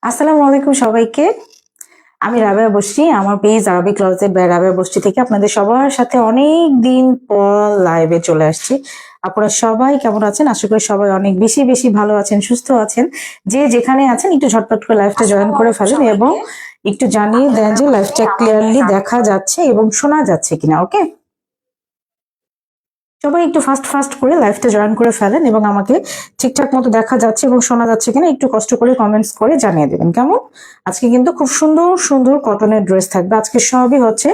আসসালামু আলাইকুম সবাইকে। আমি রাবেয়া বসছি, আমার page Arabic closet by Rabeya বসছি থেকে আপনাদের সবার সাথে অনেক দিন পর লাইভে চলে আসছি। আপনারা সবাই কেমন আছেন? আশা করি সবাই অনেক বেশি বেশি ভালো আছেন, সুস্থ আছেন। যে যেখানে আছেন একটু ঝটপট করে লাইভটা জয়েন করে ফেলেন এবং একটু জানিয়ে দেন যে লাইভটা ক্লিয়ারলি দেখা যাচ্ছে এবং শোনা যাচ্ছে কিনা। ওকে, সবাই একটু ফাস্ট ফাস্ট করে লাইভটা জয়েন করে ফেলেন এবং আমাকে ঠিকঠাক মতো দেখা যাচ্ছে এবং শোনা যাচ্ছে কিনা একটু কষ্ট করে কমেন্টস করে জানিয়ে দেবেন কেমন। আজকে কিন্তু খুব সুন্দর সুন্দর কটনের ড্রেস থাকবে, আজকে সবই হচ্ছে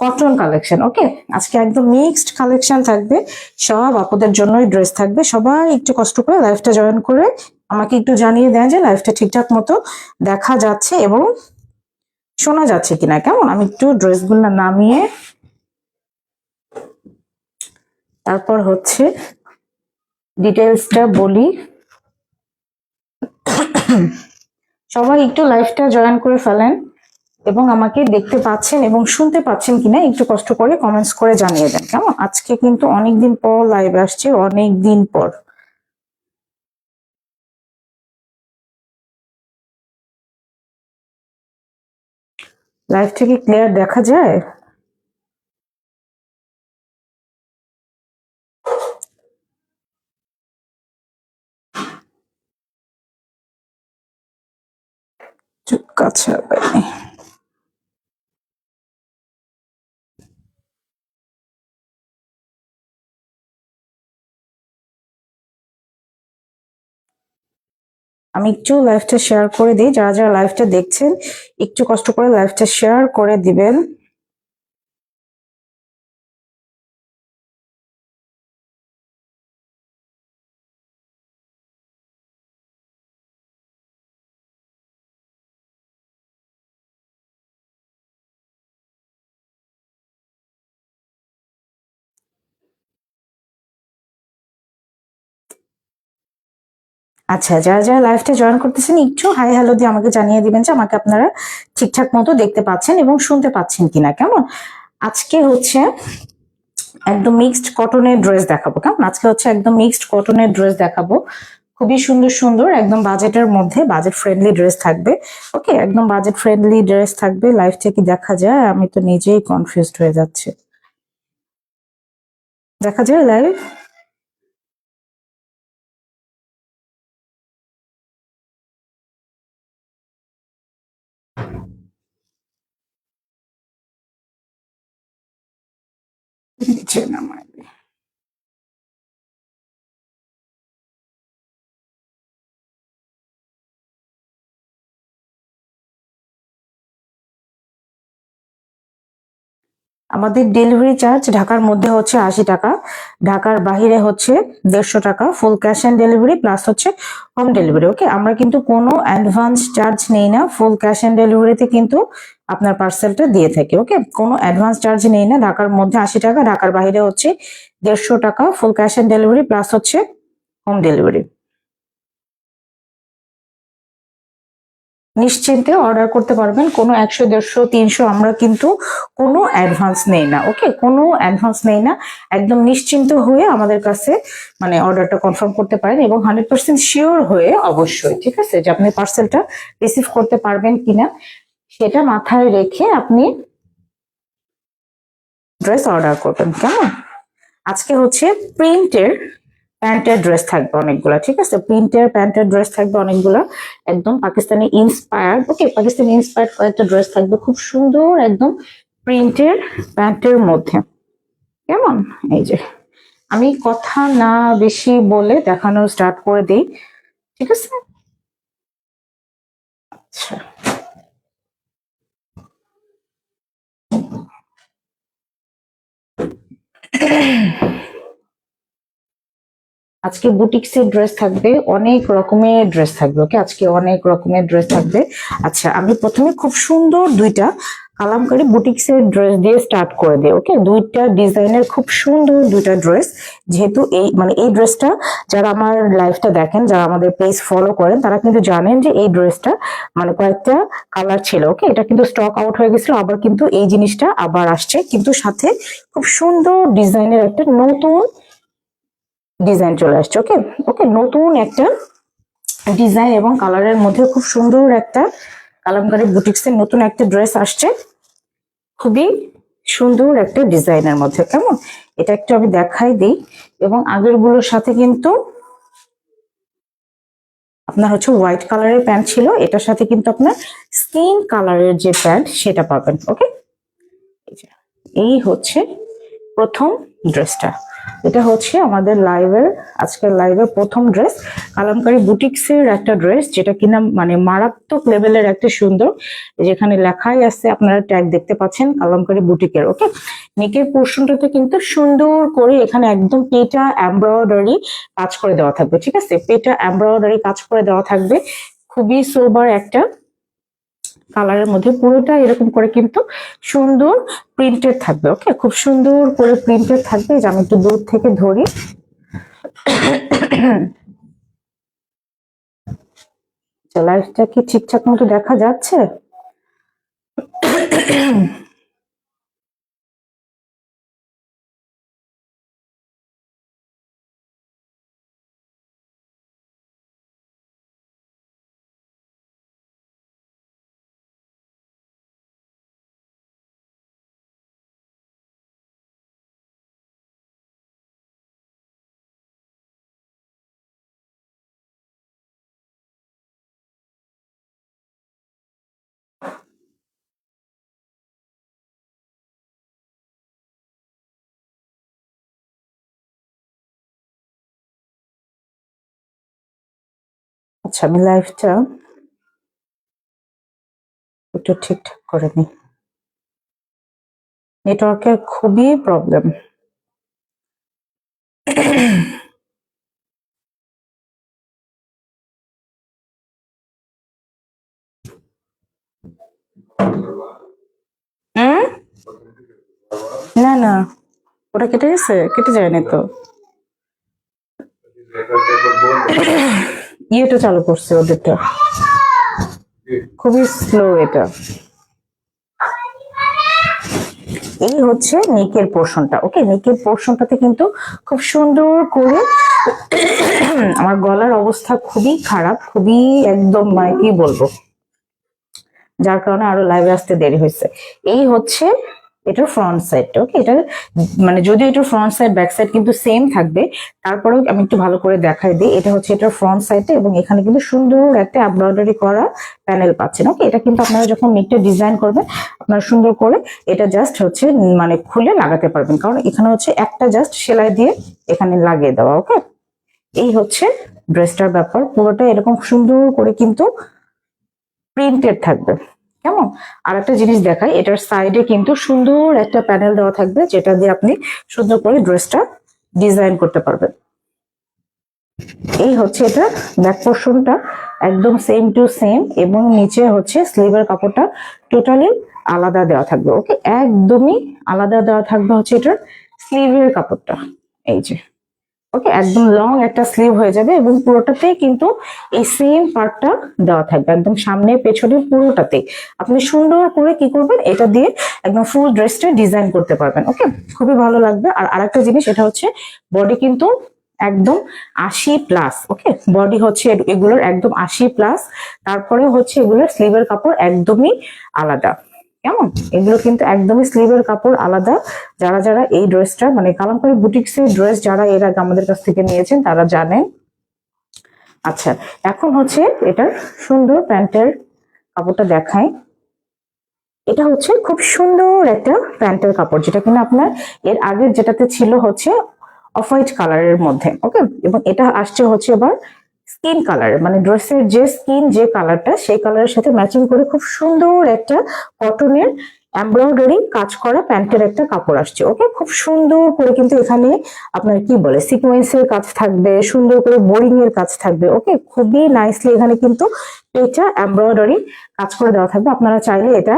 কটন কালেকশন। ওকে, আজকে একদম মিক্সড কালেকশন থাকবে, সব আপুদের জন্যই ড্রেস থাকবে। সবাই একটু কষ্ট করে লাইভটা জয়েন করে আমাকে একটু জানিয়ে দেন যে লাইভটা ঠিকঠাক মতো দেখা যাচ্ছে এবং শোনা যাচ্ছে কিনা কেমন। আমি একটু ড্রেসগুলো নামিয়ে তারপর হচ্ছে ডিটেলসটা বলি। সবাই একটু লাইভটা জয়েন করে ফেলেন এবং আমাকে দেখতে পাচ্ছেন এবং শুনতে পাচ্ছেন কিনা একটু কষ্ট করে কমেন্টস করে জানিয়ে দেন কেমন। আজকে কিন্তু অনেকদিন পর লাইভ আসছে, অনেক দিন পর। লাইভ থেকে ক্লিয়ার দেখা যায়? চুপ কাছে আমি একটু লাইভটা শেয়ার করে দিই, যারা যারা লাইভটা দেখছেন একটু কষ্ট করে লাইভটা শেয়ার করে দিবেন। আচ্ছা, যারা যারা লাইভটা জয়েন করতেছেন একটু হাই হ্যালো দিয়ে আমাকে জানিয়ে দিবেন যে আমাকে আপনারা ঠিকঠাক মতো দেখতে পাচ্ছেন এবং শুনতে পাচ্ছেন কিনা কেমন। আজকে হচ্ছে একদম মিক্সড কটনের ড্রেস দেখাবো কেমন। আজকে হচ্ছে একদম মিক্সড কটনের ড্রেস দেখাবো, খুবই সুন্দর সুন্দর একদম বাজেটের মধ্যে, বাজেট ফ্রেন্ডলি ড্রেস থাকবে। ওকে, একদম বাজেট ফ্রেন্ডলি ড্রেস থাকবে। লাইভটা কি দেখা যায়? আমি তো নিজেই কনফিউজড হয়ে যাচ্ছে। দেখা যায় লাইভ? নিচে নামাই। আমাদের ডেলিভারি চার্জ ঢাকার মধ্যে হচ্ছে 80 টাকা, ঢাকার বাহিরে হচ্ছে 150 টাকা। Full cash on delivery plus হচ্ছে হোম ডেলিভারি। ওকে, আমরা কিন্তু কোনো অ্যাডভান্স চার্জ নেই না, ফুল ক্যাশ অন ডেলিভারিতে কিন্তু আপনার পার্সেলটা দিয়ে থাকি। ওকে, কোনো অ্যাডভান্স চার্জ নেই না। ঢাকার মধ্যে 80 টাকা, ঢাকার বাহিরে হচ্ছে 150 টাকা। Full cash on delivery plus হচ্ছে হোম ডেলিভারি। নিশ্চিন্তে অর্ডার করতে পারবেন, কোনো 100, 150, 300 আমরা কিন্তু কোনো অ্যাডভান্স নেই না। ওকে, কোনো অ্যাডভান্স নেই না, একদম নিশ্চিন্ত হয়ে আমাদের কাছে মানে অর্ডারটা কনফার্ম করতে পারেন এবং 100% শিওর হয়ে অবশ্যই, ঠিক আছে, যে আপনি পার্সেলটা রিসিভ করতে পারবেন কিনা সেটা মাথায় রেখে আপনি ড্রেস অর্ডার করবেন কেমন। আজকে হচ্ছে প্রিন্টের প্যান্টের ড্রেস থাকবে অনেকগুলা, ঠিক আছে, প্রিন্টের প্যান্টের ড্রেস থাকবে অনেকগুলা, একদম পাকিস্তানি ইন্সপায়ার্ড। ওকে, পাকিস্তানি ইন্সপায়ার্ড কয়েকটা ড্রেস থাকবে খুব সুন্দর একদম প্রিন্টের প্যান্টের মধ্যে কেমন। এই যে আমি কথা না বেশি বলে দেখানো স্টার্ট করে দিই, ঠিক আছে। আচ্ছা, আজকে বুটিক্সের ড্রেস থাকবে, অনেক রকমের ড্রেস থাকবে। ওকে, আজকে অনেক রকমের ড্রেস থাকবে। আচ্ছা, আমি প্রথমে খুব সুন্দর দুইটা কালামকারী বুটিক্সের ড্রেস দিয়ে স্টার্ট করে দিই। ওকে, দুইটা ডিজাইনের খুব সুন্দর দুইটা ড্রেস। যেহেতু এই ড্রেসটা যারা আমার লাইফটা দেখেন, যারা আমাদের পেজ ফলো করেন, তারা কিন্তু জানেন যে এই ড্রেসটা কয়েকটা কালার ছিল। ওকে, এটা কিন্তু স্টক আউট হয়ে গেছিল, আবার কিন্তু এই জিনিসটা আবার আসছে, কিন্তু সাথে খুব সুন্দর ডিজাইনের একটা নতুন ডিজাইন চলে আসছে। ওকে ওকে, নতুন একটা ডিজাইন এবং কালারের মধ্যে খুব সুন্দর একটা কালামকারী বুটিক্স এর নতুন একটা ড্রেস আসছে, খুবই সুন্দর একটা ডিজাইনের মধ্যে। কেমন, এটা একটু আমি দেখাই দিই। এবং আগের গুলোর সাথে কিন্তু আপনার হচ্ছে হোয়াইট কালারের প্যান্ট ছিল, এটার সাথে কিন্তু আপনার স্কিন কালারের যে প্যান্ট সেটা পাবেন। ওকে, এই হচ্ছে প্রথম ড্রেসটা। এটা হচ্ছে আমাদের আজকের লাইভের প্রথম ড্রেস, কালামকারী বুটিক্স এর একটা ড্রেস, যেটা কিনা মারাত্মক লেভেলের একটা সুন্দর, যেখানে লেখাই আছে, আপনারা ট্যাগ দেখতে পাচ্ছেন কালামকারী বুটিকের। ওকে, নেকের পোর্শনটাতে কিন্তু সুন্দর করে এখানে একদম পেটা এমব্রয়ডারি কাজ করে দেওয়া থাকবে। ঠিক আছে, পেটা এমব্রয়ডারি কাজ করে দেওয়া থাকবে, খুবই সোবার একটা কালারের মধ্যে, পুরোটা এরকম করে কিন্তু সুন্দর প্রিন্টেড থাকবে। ওকে, খুব সুন্দর করে প্রিন্টেড থাকবে। যে আমি একটু দূর থেকে ধরি, লাইটটা কি ঠিকঠাক মতো দেখা যাচ্ছে? আচ্ছা, আমি লাইভটা একটু ঠিকঠাক করে নিই, নেটওয়ার্কের খুবই প্রবলেম। না না, ওটা কেটে গেছে, কেটে যায়নি তো। ইয়েটা চালু করছে ওদেরটা, খুবই স্লো এটা। এই হচ্ছে নেকের পোর্শনটা। ওকে, নেকের পোর্শনটাতে কিন্তু খুব সুন্দর করে আমার গলার অবস্থা খুবই খারাপ, খুবই একদম কি বলবো, যার কারণে আরো লাইভে আসতে দেরি হয়েছে। এই হচ্ছে এটার ফ্রন্ট সাইড। ওকে, এটা যদিও এটার ফ্রন্ট সাইড ব্যাক সাইড কিন্তু সেম থাকবে, তারপরেও আমি একটু ভালো করে দেখাই দিই। এটা হচ্ছে এটার ফ্রন্ট সাইডে, এবং এখানে কিন্তু সুন্দর একটা এমব্রয়ডারি করা প্যানেল পাচ্ছেন। ওকে, এটা কিন্তু আপনারা যখন নেকটা ডিজাইন করবেন, আপনারা সুন্দর করে এটা জাস্ট হচ্ছে খুলে লাগাতে পারবেন, কারণ এখানে হচ্ছে একটা জাস্ট সেলাই দিয়ে এখানে লাগিয়ে দেওয়া। ওকে, এই হচ্ছে ড্রেসটার ব্যাপার, পুরোটা এরকম সুন্দর করে কিন্তু প্রিন্টেড থাকবে। কেমন, আর একটা জিনিস দেখাই, এটার সাইডে কিন্তু সুন্দর একটা প্যানেল দেওয়া থাকবে, যেটা দিয়ে আপনি সুন্দর করে ড্রেসটা ডিজাইন করতে পারবেন। এই হচ্ছে এটা ব্যাক পোর্শনটা, একদম সেম টু সেম, এবং নিচে হচ্ছে স্লিভের কাপড়টা টোটালি আলাদা দেওয়া থাকবে। ওকে, একদমই আলাদা দেওয়া থাকবে হচ্ছে এটার স্লিভের কাপড়টা, এই যে। ওকে, একদম লং একটা স্লিভ হয়ে যাবে, এবং পুরোটাতেই কিন্তু এই সেম পার্টটা দেওয়া থাকবে, একদম সামনে পেছনে পুরোটাতে। আপনি সুন্দর করে কি করবেন, এটা দিয়ে একদম ফুল ড্রেসটা ডিজাইন করতে পারবেন। ওকে, খুবই ভালো লাগবে। আর আরেকটা জিনিস, এটা হচ্ছে বডি কিন্তু একদম 80+। ওকে, বডি হচ্ছে এগুলোর একদম 80+, তারপরে হচ্ছে এগুলোর স্লিভের কাপড় একদমই আলাদা। কেমন, এগুলো কিন্তু একদমই স্লিভের কাপড় আলাদা। যারা যারা এই ড্রেসটা কালামকারী বুটিক্স এর ড্রেস যারা এর আগে আমাদের কাছ থেকে নিয়েছেন, তারা জানেন। আচ্ছা, এখন হচ্ছে এটার সুন্দর প্যান্টের কাপড়টা দেখাই। এটা হচ্ছে খুব সুন্দর একটা প্যান্টের কাপড়, যেটা কিনা আপনার এর আগের যেটাতে ছিল হচ্ছে অফ হোয়াইট কালারের মধ্যে। ওকে, এবং এটা আসছে হচ্ছে এবার স্কিন কালার, ড্রেসের যে স্কিন যে কালারটা, সেই কালারের সাথে ম্যাচিং করে খুব সুন্দর একটা কটনের এমব্রয়ডারি কাজ করা প্যান্টের একটা কাপড় আসছে। ওকে, খুব সুন্দর করে কিন্তু এখানে আপনার কি বলে সিকোয়েন্সের কাজ থাকবে, সুন্দর করে বোরিং এর কাজ থাকবে। ওকে, খুবই নাইসলি এখানে কিন্তু এটা এমব্রয়ডারি কাজ করে দেওয়া থাকবে। আপনারা চাইলে এটা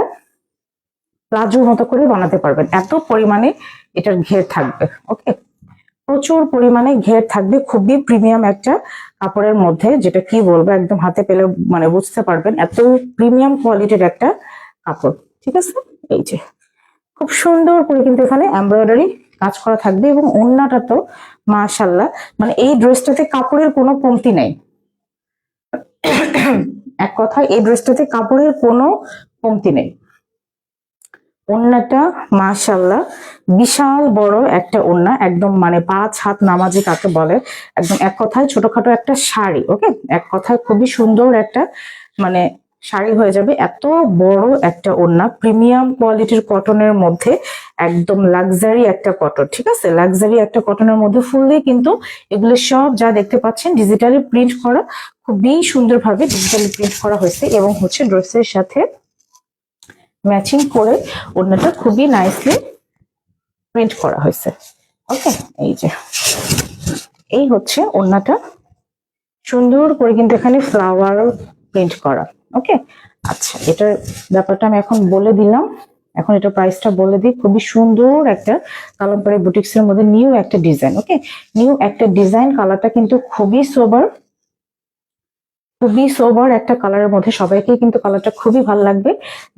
প্লাজোর মতো করে বানাতে পারবেন, এত পরিমাণে এটার ঘের থাকবে। ওকে, প্রচুর পরিমাণে ঘের থাকবে, খুবই প্রিমিয়াম একটা কাপড়ের মধ্যে, যেটা কি বলবো একদম হাতে পেলে মানে বুঝতে পারবেন এত প্রিমিয়াম কোয়ালিটির একটা কাপড়। ঠিক আছে, এই যে খুব সুন্দর করে কিন্তু এখানে এমব্রয়ডারি কাজ করা থাকবে এবং ওড়নাটা তো মাশাআল্লাহ, মানে এই ড্রেসটাতে কাপড়ের কোনো কমতি নাই। এক কথায় এই ড্রেসটাতে কাপড়ের কোনো কমতি নেই। ওড়নাটা মাশাআল্লাহ বিশাল বড় একটা ওড়না, একদম মানে 5 হাত নামাজি কাকে বলে, একদম এক কথায় ছোটখাটো একটা শাড়ি। ওকে, এক কথায় খুবই সুন্দর একটা মানে শাড়ি হয়ে যাবে। এত বড় একটা ওড়না, প্রিমিয়াম কোয়ালিটির কটনের মধ্যে, একদম লাক্সারি একটা কটন। ঠিক আছে, লাক্সারি একটা কটনের মধ্যে ফুললি কিন্তু এগুলো সব যা দেখতে পাচ্ছেন ডিজিটালি প্রিন্ট করা, খুবই সুন্দরভাবে ডিজিটালি প্রিন্ট করা হয়েছে এবং হচ্ছে ড্রেসের সাথে ম্যাচিং করে ওড়নাটা খুবই নাইসলি প্রিন্ট করা হয়েছে। ওকে, এই যে এই হচ্ছে ওড়নাটা, সুন্দর করে কিন্তু এখানে ফ্লাওয়ার প্রিন্ট করা। ওকে, আচ্ছা এটার ব্যাপারটা আমি এখন বলে দিলাম। এখন এটা প্রাইসটা বলে দিই। খুবই সুন্দর একটা কালামকারী বুটিক্স এর মধ্যে নিউ একটা ডিজাইন। ওকে, নিউ একটা ডিজাইন, কালারটা কিন্তু খুবই সোবার, খুবই সোবার একটা কালারের মধ্যে। সবাইকে কিন্তু কালারটা খুবই ভালো লাগবে।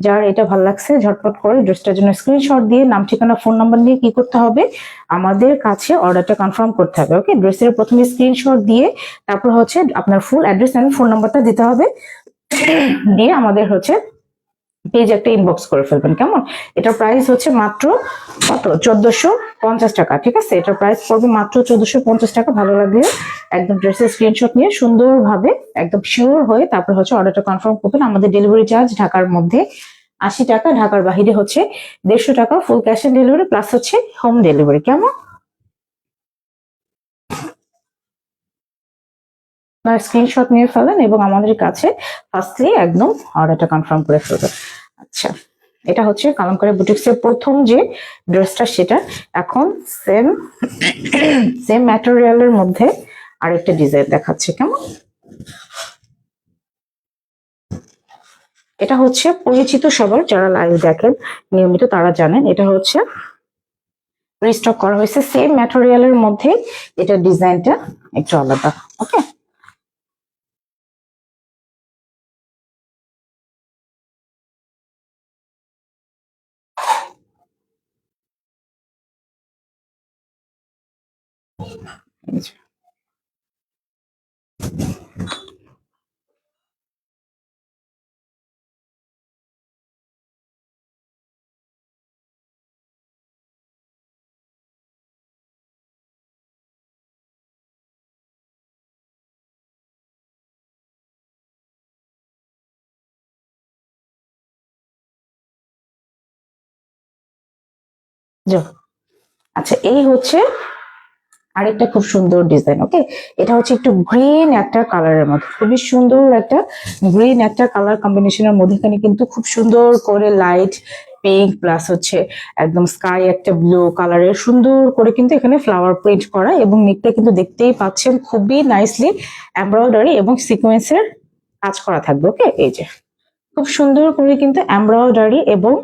যার এটা ভালো লাগছে ঝটপট করে ড্রেসটার জন্য স্ক্রিনশট দিয়ে নাম ঠিকানা ফোন নাম্বার নিয়ে কি করতে হবে, আমাদের কাছে অর্ডারটা কনফার্ম করতে হবে। ওকে, ড্রেসের প্রথমে স্ক্রিনশট দিয়ে তারপর হচ্ছে আপনার ফুল অ্যাড্রেস এন্ড ফোন নাম্বারটা দিতে হবে, দিয়ে আমাদের হচ্ছে পেজ একটা ইনবক্স করে ফেলবেন। কেমন? এটার প্রাইস হচ্ছে মাত্র কত, 1450 টাকা। ঠিক আছে, এটার প্রাইস পড়বে মাত্র 1450 টাকা। ভালো লাগলে একদম ড্রেসের স্ক্রিনশট নিয়ে সুন্দরভাবে একদম শিওর হয়ে তারপর হচ্ছে অর্ডারটা কনফার্ম করবেন। আমাদের ডেলিভারি চার্জ ঢাকার মধ্যে 80 টাকা, ঢাকার বাহিরে হচ্ছে 150 টাকা, full cash on delivery plus হচ্ছে হোম ডেলিভারি। কেমন? আপনার স্ক্রিনশট নিয়ে ফেলেন এবং আমাদের কাছে ফার্স্টলি একদম অর্ডারটা কনফার্ম করে ফেলবেন। আচ্ছা, এটা হচ্ছে কালামকারী বুটিক্স এর প্রথম যে ড্রেসটা, সেটা এখন সেম সেম ম্যাটেরিয়ালের মধ্যে আরেকটা ডিজাইন দেখাচ্ছে। কেমন? এটা হচ্ছে পরিচিত সবার, যারা লাইভ দেখেন নিয়মিত তারা জানেন, এটা হচ্ছে রিস্টক করা হয়েছে সেম ম্যাটেরিয়ালের মধ্যে। এটা ডিজাইনটা একটু আলাদা। ওকে, আচ্ছা এই হচ্ছে আরেকটা খুব সুন্দর ডিজাইন। ওকে, এটা হচ্ছে একটু গ্রিন একটা কালারের মধ্যে, খুবই সুন্দর একটা গ্রিন একটা কালার কম্বিনেশনের মধ্যে। এখানে কিন্তু খুব সুন্দর করে লাইট পিঙ্ক প্লাস হচ্ছে একদম স্কাই একটা ব্লু কালারের সুন্দর করে কিন্তু এখানে ফ্লাওয়ার প্রিন্ট করা, এবং নেকটা কিন্তু দেখতেই পাচ্ছেন খুবই নাইসলি এমব্রয়ডারি এবং সিকোয়েন্সের কাজ করা থাকবে। ওকে, এই যে খুব সুন্দর করে কিন্তু এমব্রয়ডারি এবং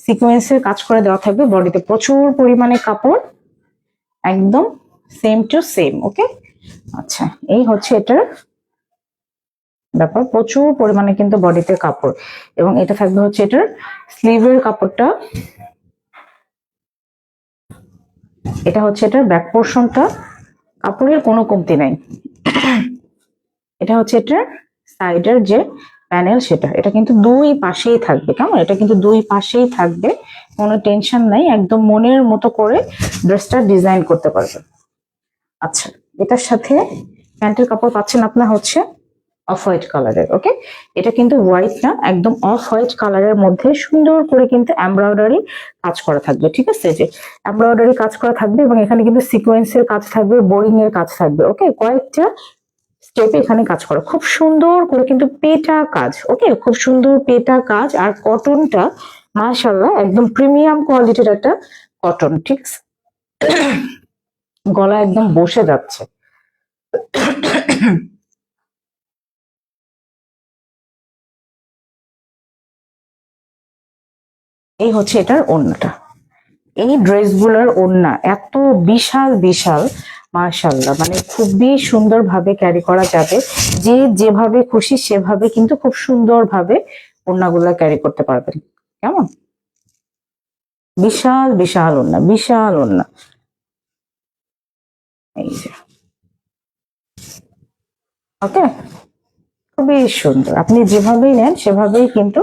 সিকোয়েন্সের কাজ করে দেওয়া থাকবে। বডিতে প্রচুর পরিমাণে কাপড়, একদম সেম টু সেম। ওকে, আচ্ছা এই হচ্ছে এটার ব্যাপার, প্রচুর পরিমাণে কিন্তু বডিতে কাপড়, এবং এটা থাকবে হচ্ছে এটার স্লিভের কাপড়টা, এটা হচ্ছে এটার ব্যাক পোর্শনটা, কাপড়ের কোনো কমতি নাই। এটা হচ্ছে এটার সাইডের যে প্যানেল সেটা, এটা কিন্তু দুই পাশেই থাকবে। কেমন? এটা কিন্তু দুই পাশেই থাকবে, কোনো টেনশন নাই, একদম মনের মতো করে ড্রেসটা ডিজাইন করতে পারবেন। আচ্ছা, এটার সাথে প্যান্টের কাপড় পাচ্ছেন আপনার হচ্ছে অফ হোয়াইট কালারের। ওকে, এটা কিন্তু হোয়াইট না, একদম অফ হোয়াইট কালারের মধ্যে সুন্দর করে কিন্তু এমব্রয়ডারি কাজ করা থাকবে। ঠিক আছে, যে এমব্রয়ডারি কাজ করা থাকবে এবং এখানে কিন্তু সিকোয়েন্সের কাজ থাকবে, বোরিং এর কাজ থাকবে। ওকে, কয়েকটা স্টেপে এখানে কাজ করা খুব সুন্দর করে কিন্তু পেটা কাজ। ওকে, খুব সুন্দর পেটা কাজ, আর কটনটা মাশাআল্লাহ, একদম প্রিমিয়াম কোয়ালিটির একটা কটন, ঠিক আছে? গলা একদম বসে যাচ্ছে। এই হচ্ছে এটার ওড়নাটা। এই ড্রেসগুলোর ওড়না এত বিশাল বিশাল, মাশাআল্লাহ, মানে খুবই সুন্দরভাবে ক্যারি করা যাবে। যে যেভাবে খুশি সেভাবে কিন্তু খুব সুন্দরভাবে ওড়নাগুলা ক্যারি করতে পারবেন। কেমন? বিশাল বিশাল ওড়না, বিশাল ওড়না। এই যে, ওকে, খুবই সুন্দর। আপনি যেভাবেই নেন সেভাবেই কিন্তু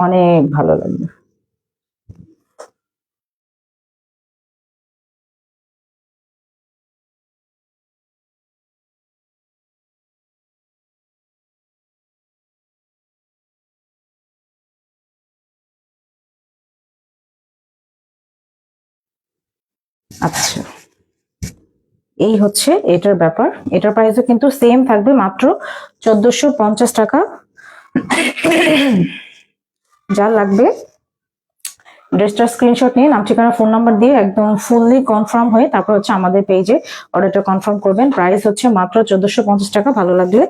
অনেক ভালো লাগবে। আচ্ছা, এই হচ্ছে এটার ব্যাপার। এটার প্রাইসও কিন্তু সেম থাকবে, মাত্র 1450 টাকা। যা লাগবে ড্রেসটার স্ক্রিনশট নিয়ে নাম ঠিকানা ফোন নাম্বার দিয়ে একদম ফুললি কনফার্ম হয়ে তারপর হচ্ছে আমাদের পেজে অর্ডারটা কনফার্ম করবেন। প্রাইস হচ্ছে মাত্র 1450 টাকা। ভালো লাগলে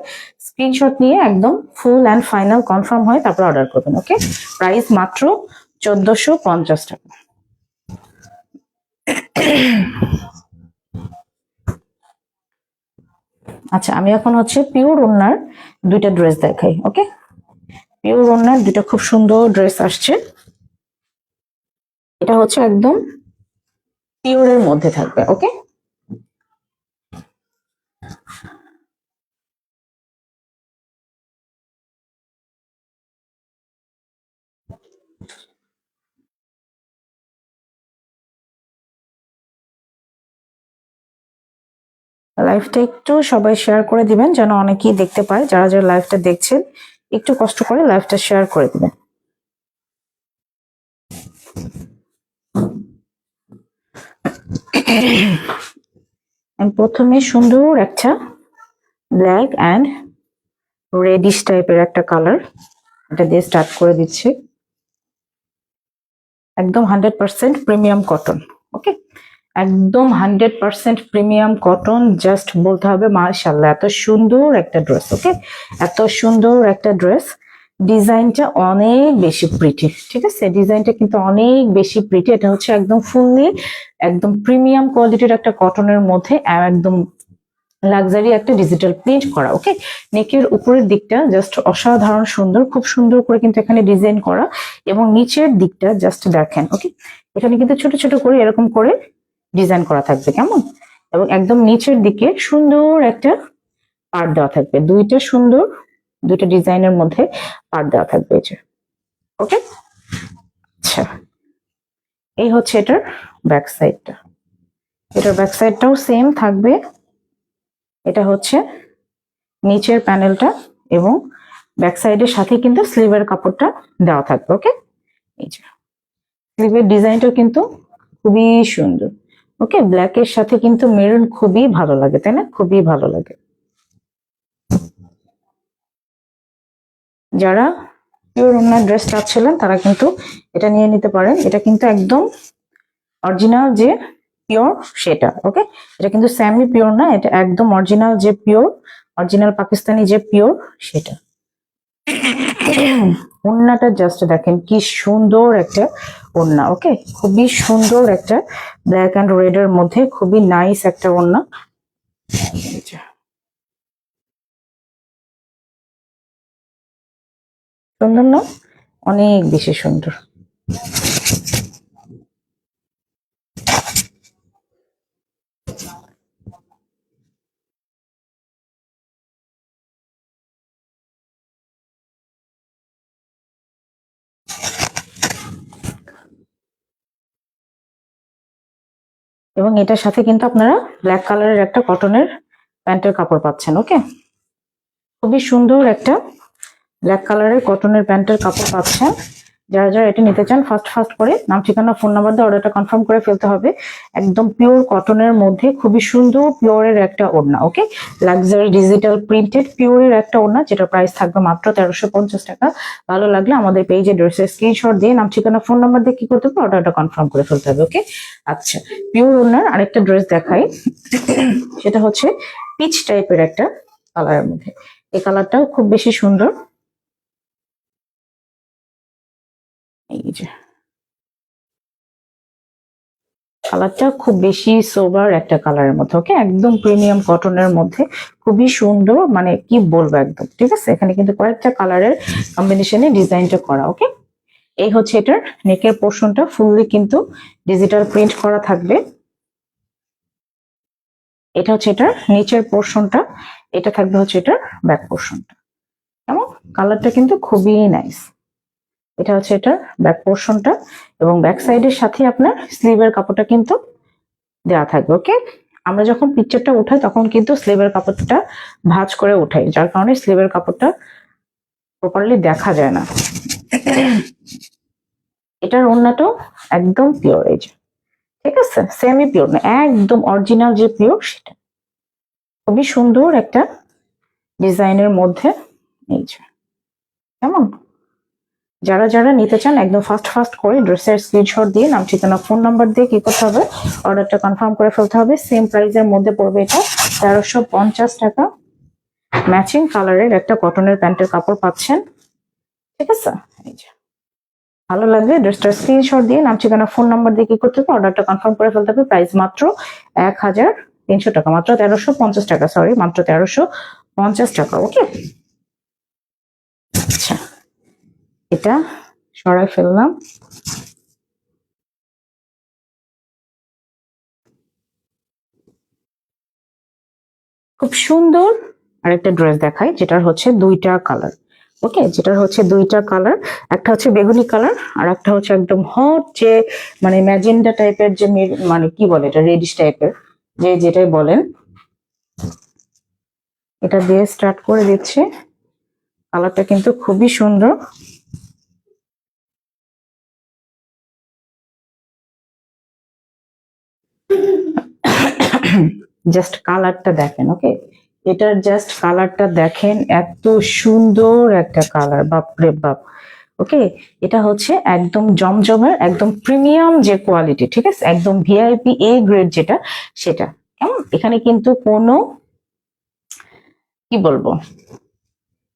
স্ক্রিনশট নিয়ে একদম ফুল অ্যান্ড ফাইনাল কনফার্ম হয়ে তারপর অর্ডার করবেন। ওকে, প্রাইস মাত্র 1450 টাকা। আচ্ছা, আমি এখন হচ্ছে পিওর ওড়নার দুইটা ড্রেস দেখাই। ওকে, পিওর ওড়নার দুইটা খুব সুন্দর ড্রেস আসছে। এটা হচ্ছে একদম পিওরের মধ্যে থাকবে। ওকে, লাইভটা একটু সবাই শেয়ার করে দিবেন যেন অনেকেই দেখতে পায়। যারা যারা লাইভটা দেখছেন একটু কষ্ট করে লাইভটা শেয়ার করে দিবেন। প্রথমে সুন্দর একটা ব্ল্যাক অ্যান্ড রেডিশ টাইপের একটা কালার, এটা দিয়ে স্টার্ট করে দিচ্ছি। একদম 100% প্রিমিয়াম কটন। ওকে, একদম 100% প্রিমিয়াম কটন। জাস্ট বলতে হবে মাশাআল্লাহ, এত সুন্দর একটা ড্রেস। ওকে, এত সুন্দর একটা ড্রেস। ডিজাইনটা অনেক বেশি প্রিটি, ঠিক আছে? ডিজাইনটা কিন্তু অনেক বেশি প্রিটি। এটা হচ্ছে একদম ফুললি একদম প্রিমিয়াম কোয়ালিটির একটা কটনের মধ্যে একদম লাক্সারি একটা ডিজিটাল প্রিন্ট করা। ওকে, নেকের উপরের দিকটা জাস্ট অসাধারণ সুন্দর, খুব সুন্দর করে কিন্তু এখানে ডিজাইন করা, এবং নিচের দিকটা জাস্ট দেখেন। ওকে, এখানে কিন্তু ছোট ছোট করে এরকম করে ডিজাইন করা থাকবে। কেমন? এবং একদম নিচের দিকে সুন্দর একটা পার্ট দেওয়া থাকবে। দুইটা সুন্দর, দুইটা ডিজাইনের মধ্যে পার্ট দেওয়া থাকবে। এই যে, ওকে, আচ্ছা, এই হচ্ছে এটার ব্যাক সাইডটা। এটার ব্যাক সাইডটাও সেম থাকবে। এটা হচ্ছে নিচের প্যানেলটা, এবং ব্যাক সাইডের সাথে কিন্তু স্লিভের কাপড়টা দেওয়া থাকবে। ওকে, এই যে স্লিভের ডিজাইনটাও কিন্তু খুবই সুন্দর। ওকে, ব্ল্যাকের সাথে কিন্তু মেরুন খুবই ভালো লাগে, তাই না? খুবই ভালো লাগে। যারা পিওর ওড়নার ড্রেস চাচ্ছিলেন তারা কিন্তু এটা নিয়ে নিতে পারেন। এটা কিন্তু একদম অরিজিনাল যে পিওর সেটা। ওকে, এটা কিন্তু সেমি পিওর না, এটা একদম অরিজিনাল যে পিওর, অরিজিনাল পাকিস্তানি যে পিওর সেটা। ওড়নাটা জাস্ট দেখেন কি সুন্দর একটা ওড়না। ওকে, খুবই সুন্দর একটা ব্ল্যাক অ্যান্ড রেড এর মধ্যে খুবই নাইস একটা ওড়না। সুন্দর না? অনেক বেশি সুন্দর। এবং এটার সাথে কিন্তু আপনারা ব্ল্যাক কালারের একটা কটনের প্যান্টের কাপড় পাচ্ছেন। ওকে, খুবই সুন্দর একটা ব্ল্যাক কালারের কটনের প্যান্টের কাপড় পাচ্ছেন। যারা যারা এটা নিতে চান ফার্স্ট করে নাম ঠিকানা ফোন নাম্বার দিয়ে অর্ডারটা কনফার্ম করে ফেলতে হবে। একদম পিওর কটনের মধ্যে খুবই সুন্দর পিওরের একটা ওড়না, ওকে, লাক্সারি ডিজিটাল প্রিন্টেড পিওরের একটা ওড়না, যেটা প্রাইস থাকবে মাত্র 1350 টাকা। ভালো লাগলে আমাদের পেজে ড্রেসের স্ক্রিনশট দিয়ে নাম ঠিকানা ফোন নাম্বার দিয়ে কি করতে হবে, অর্ডারটা কনফার্ম করে ফেলতে হবে, ওকে। আচ্ছা, পিওর ওড়নার আরেকটা ড্রেস দেখাই, সেটা হচ্ছে পিচ টাইপের একটা কালারের মধ্যে। এই কালারটাও খুব বেশি সুন্দর। এই যে কালারটা খুব বেশি সোবার একটা কালারের মধ্যে, ওকে, একদম প্রিমিয়াম কটনের মধ্যে খুবই সুন্দর, মানে কি বলবো একদম, ঠিক আছে। এখানে কিন্তু কয়েকটা কালারের কম্বিনেশনে ডিজাইনটা করা, ওকে। এই হচ্ছে এটার নেকের পোর্শনটা ফুললি কিন্তু ডিজিটাল প্রিন্ট করা থাকবে। এটা হচ্ছে এটার নিচের পোর্শনটা, এটা থাকবে হচ্ছে এটার ব্যাক পোর্শনটা। কেমন, কালারটা কিন্তু খুবই নাইস। এটা হচ্ছে এটার ব্যাক পোর্শনটা, এবং ব্যাক সাইডের সাথে আপনার স্লিভের কাপড়টা কিন্তু দেওয়া থাকবে, ওকে। আমরা যখন পিকচারটা উঠাই তখন কিন্তু স্লিভের কাপড়টা ভাঁজ করে উঠাই, যার কারণে স্লিভের কাপড়টা প্রপারলি দেখা যায় না। এটার ওড়নাটাও একদম পিওর, এই যে, ঠিক আছে, সেমি পিওর না, একদম অরিজিনাল যে পিওর সেটা। খুবই সুন্দর একটা ডিজাইনের মধ্যে, এই যে, কেমন। যারা যারা নিতে চান একদম ফার্স্ট করে ড্রেসের স্ক্রিনশট দিয়ে নাম ঠিকানা ফোন নাম্বার দিয়ে কি করতে হবে, অর্ডারটা কনফার্ম করে ফেলতে হবে। সেম প্রাইসের মধ্যে পড়বে এটা 1350 টাকা। ম্যাচিং কালারের একটা কটনের প্যান্টের কাপড় পাচ্ছেন, ঠিক আছে। এই যে, ভালো লাগবে ড্রেসটার স্ক্রিনশট দিয়ে নাম ঠিকানা ফোন নাম্বার দিয়ে কি করতে হবে, অর্ডারটা কনফার্ম করে ফেলতে হবে। প্রাইস মাত্র 1350 টাকা, মাত্র 1350 টাকা, সরি, মাত্র 1350 টাকা, ওকে। আচ্ছা, এটা সরাই ফেললাম। খুব সুন্দর আরেকটা ড্রেস দেখাই, যেটার হচ্ছে দুইটা কালার, ওকে, যেটার হচ্ছে দুইটা কালার, একটা হচ্ছে বেগুনি কালার আর একটা হচ্ছে একদম হট যে, মানে ম্যাজেন্ডা টাইপের যে, মানে কি বলে এটা, রেডিশ টাইপের, যে যেটাই বলেন। এটা দিয়ে স্টার্ট করে দিচ্ছি। কালারটা কিন্তু খুবই সুন্দর। জাস্ট কালারটা দেখেন, ওকে, এটার জাস্ট কালারটা দেখেন, এত সুন্দর একটা কালার, বাপরে বাপ, ওকে। এটা হচ্ছে একদম জমজমের একদম প্রিমিয়াম যে কোয়ালিটি, ঠিক আছে, একদম ভিআইপি এ গ্রেড যেটা, সেটা, কেমন। এখানে কিন্তু কোনো, কি বলবো,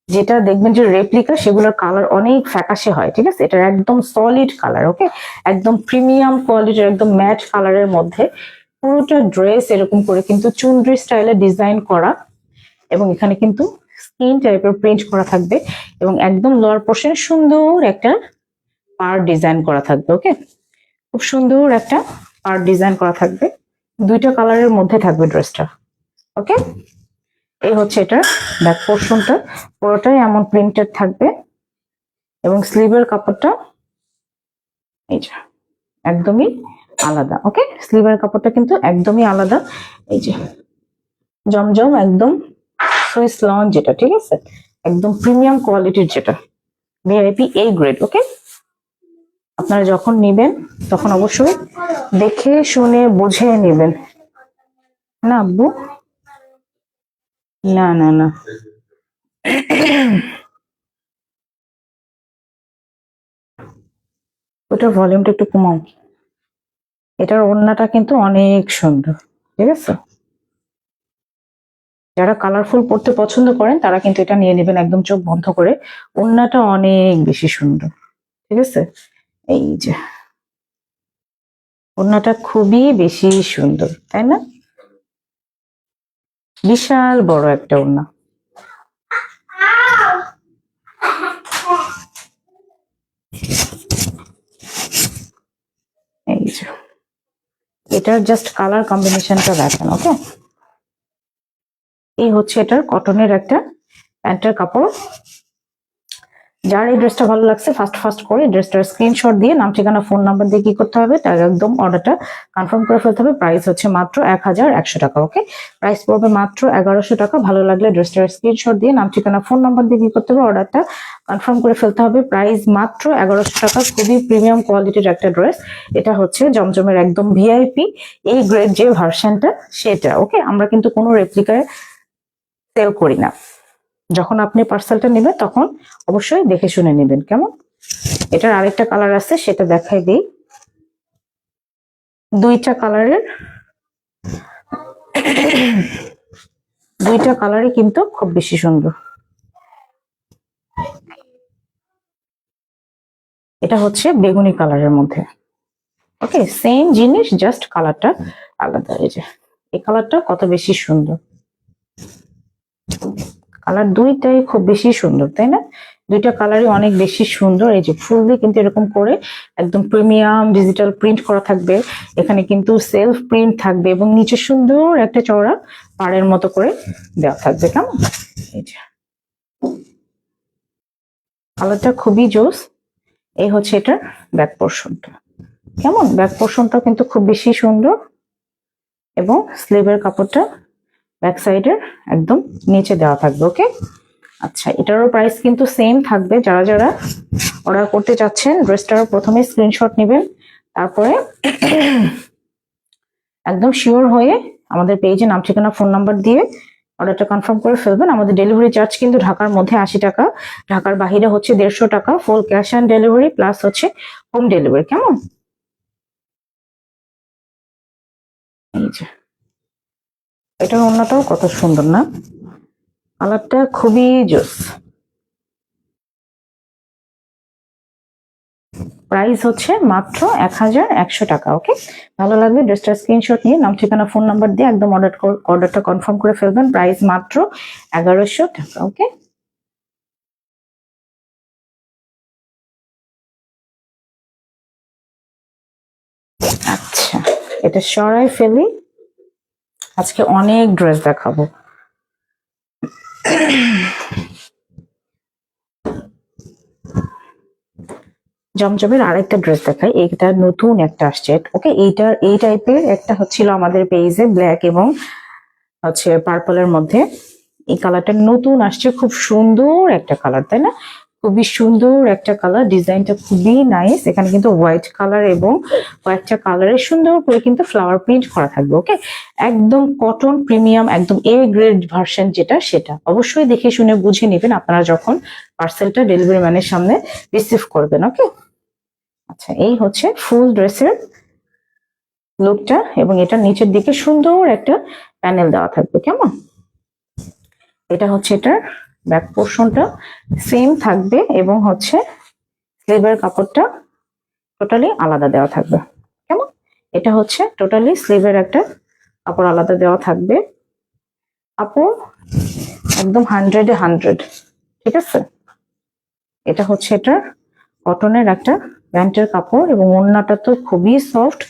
যেটা দেখবেন যে রেপ্লিকা, সেগুলোর কালার অনেক ফ্যাকাশে হয়, ঠিক আছে। এটা একদম সলিড কালার, ওকে, একদম প্রিমিয়াম কোয়ালিটির একদম ম্যাট কালারের মধ্যে পুরোটা ড্রেস এরকম করে কিন্তু চুনরি স্টাইলে ডিজাইন করা, এবং এখানে কিন্তু স্কিন টাইপের প্রিন্ট করা থাকবে, এবং একদম লোয়ার পোর্শন সুন্দর একটা পার ডিজাইন করা থাকবে, ওকে। খুব সুন্দর একটা পার ডিজাইন করা থাকবে, দুইটা কালারের মধ্যে থাকবে ড্রেসটা, ওকে। এই হচ্ছে এটা ব্যাক পোর্শনটা, পুরোটাই এমন প্রিন্টেড থাকবে, এবং স্লিভের কাপড়টা এই যে একদমই আলাদা, ওকে। স্লিভের কাপড়টা কিন্তু একদমই আলাদা, এই যে জমজম একদম সুইস লন যেটা, ঠিক আছে, একদম প্রিমিয়াম কোয়ালিটির যেটা, ভিআইপি এ গ্রেড, ওকে। আপনারা যখন নিবেন তখন অবশ্যই দেখে শুনে বুঝে নেবেন। না আব্বু, না না না, ওটার ভলিউমটা একটু কমাও। এটার ওড়নাটা কিন্তু অনেক সুন্দর, ঠিক আছে। যারা কালারফুল পড়তে পছন্দ করেন তারা কিন্তু এটা নিয়ে নেবেন একদম চোখ বন্ধ করে। ওড়নাটা অনেক বেশি সুন্দর, ঠিক আছে। এই যে ওড়নাটা খুবই বেশি সুন্দর, তাই না? বিশাল বড় একটা ওড়না। এই যে এটার জাস্ট কালার কম্বিনেশনটা দেখেন, ওকে। এই হচ্ছে এটার কটনের একটা প্যান্টের কাপড়, যার এই ড্রেসটা ভালো লাগছে ফার্স্ট ফার্স্ট করে ড্রেসটার স্ক্রিনশট দিয়ে নাম ঠিকানা ফোন নাম্বার দিয়ে কি করতে হবে, তার একদম অর্ডারটা কনফার্ম করে ফেলতে হবে। প্রাইস হচ্ছে মাত্র 1100 টাকা। ওকে, প্রাইস পড়বে মাত্র 1100 টাকা। ভালো লাগলে ড্রেসটার স্ক্রিনশট দিয়ে নাম ঠিকানা ফোন নাম্বার দিয়ে কি করতে হবে, অর্ডারটা কনফার্ম করে ফেলতে হবে। প্রাইস মাত্র 1100 টাকা। খুবই প্রিমিয়াম কোয়ালিটির একটা ড্রেস। এটা হচ্ছে জমজমের একদম ভিআইপি এই গ্রেড যে ভার্সনটা সেটা। ওকে, আমরা কিন্তু কোনো রেপ্লিকায় সেল করি না। যখন আপনি পার্সেলটা নেবেন তখন অবশ্যই দেখে শুনে নেবেন, কেমন। এটার আরেকটা কালার আছে, সেটা দেখাই দিই। দুইটা কালারই কিন্তু খুব বেশি সুন্দর। এটা হচ্ছে বেগুনি কালারের মধ্যে। ওকে, সেম জিনিস, জাস্ট কালারটা আলাদা। এই যে এই কালারটা কত বেশি সুন্দর, কালার দুইটাই খুব বেশি সুন্দর, তাই না? দুইটা কালারই অনেক বেশি সুন্দর। এই যে ফুল দিয়ে কিন্তু এরকম করে একদম প্রিমিয়াম ডিজিটাল প্রিন্ট করা থাকবে। এখানে কিন্তু সেলফ প্রিন্ট থাকবে এবং নিচে সুন্দর একটা চওড়া পাড়ের মতো করে দেওয়া থাকবে, কেমন। এই যে কালারটা খুবই জোস। এই হচ্ছে এটার ব্যাক পোর্শনটা, কেমন। ব্যাক পোর্শনটা কিন্তু খুব বেশি সুন্দর এবং স্লিভের কাপড়টা ব্যাক সাইডের একদম নিচে দেওয়া থাকবে। ওকে, আচ্ছা, এটারও প্রাইস কিন্তু সেম থাকবে। যারা যারা অর্ডার করতে চাচ্ছেন ড্রেসটার প্রথমে স্ক্রিনশট নেবেন, তারপরে একদম শিওর হয়ে আমাদের পেজে নাম ঠিকানা ফোন নাম্বার দিয়ে অর্ডারটা কনফার্ম করে ফেলবেন। আমাদের ডেলিভারি চার্জ কিন্তু ঢাকার মধ্যে 80 টাকা, ঢাকার বাহিরে হচ্ছে 150 টাকা। Full cash on delivery plus হচ্ছে হোম ডেলিভারি, কেমন। এই যে এটার ওড়নাটাও কত সুন্দর না, কালারটা খুবই জোস। প্রাইস হচ্ছে মাত্র 1100 টাকা। ওকে, ভালো লাগবে ড্রেসটার স্ক্রিনশট নিয়ে নাম ঠিকানা ফোন নাম্বার দিয়ে একদম অর্ডারটা কনফার্ম করে ফেলবেন। প্রাইস মাত্র 1100 টাকা। ওকে, আচ্ছা, এটা সরাই ফেলি। আজকে অনেক ড্রেস দেখাবো। জমজমের আরেকটা ড্রেস দেখাই, এইটা নতুন একটা আসছে। ওকে, এই টাইপের একটা হচ্ছিল আমাদের পেজে ব্ল্যাক এবং হচ্ছে পার্পলের মধ্যে। এই কালারটা নতুন আসছে, খুব সুন্দর একটা কালার, তাই না? খুবই সুন্দর একটা কালার, ডিজাইনটা খুবই নাইস। এখানে কিন্তু হোয়াইট কালার এবং কয়েকটা কালারে সুন্দর করে কিন্তু ফ্লাওয়ার প্রিন্ট করা থাকবে। ওকে, একদম কটন প্রিমিয়াম, একদম এ গ্রেড ভার্সন যেটা, সেটা অবশ্যই দেখে শুনে বুঝে নেবেন আপনারা যখন পার্সেলটা ডেলিভারি ম্যানের সামনে রিসিভ করবেন। ওকে, আচ্ছা, এই হচ্ছে ফুল ড্রেসের লুকটা এবং এটা নিচের দিকে সুন্দর একটা প্যানেল দেওয়া থাকবে, কেমন। এটা হচ্ছে এটার ব্যাক পোর্শনটা সেম থাকবে এবং হচ্ছে স্লিভের কাপড়টা টোটালি আলাদা দেওয়া থাকবে, কেমন। এটা হচ্ছে টোটালি স্লিভের একটা কাপড় আলাদা দেওয়া থাকবে। কাপড় একদম 100-100, ঠিক আছে। এটা হচ্ছে এটার কটনের একটা প্যান্টের কাপড় এবং ওড়নাটা তো খুবই সফট,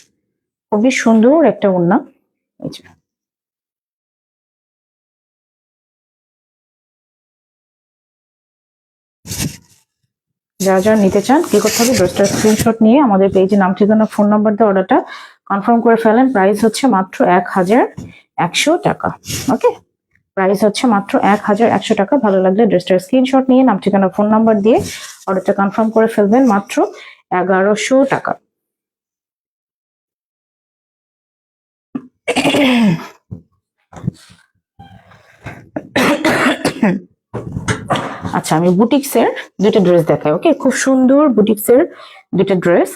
খুবই সুন্দর একটা ওড়না। এই যে যারা যারা নিতে চান কি করতে হবে, ড্রেসটার স্ক্রিনশট নিয়ে আমাদের পেজে নাম ঠিকানা ফোন নাম্বার দিয়ে অর্ডারটা কনফার্ম করে ফেলেন। প্রাইস হচ্ছে মাত্র 1100 টাকা। ওকে, প্রাইস হচ্ছে মাত্র 1100 টাকা। ভালো লাগলে ড্রেসটার স্ক্রিনশট নিয়ে নাম ঠিকানা ফোন নাম্বার দিয়ে অর্ডারটা কনফার্ম করে ফেলবেন মাত্র 1100 টাকা। আচ্ছা, আমি বুটিক্সের দুটো ড্রেস দেখাই। ওকে, খুব সুন্দর বুটিক্সের দুটো ড্রেস,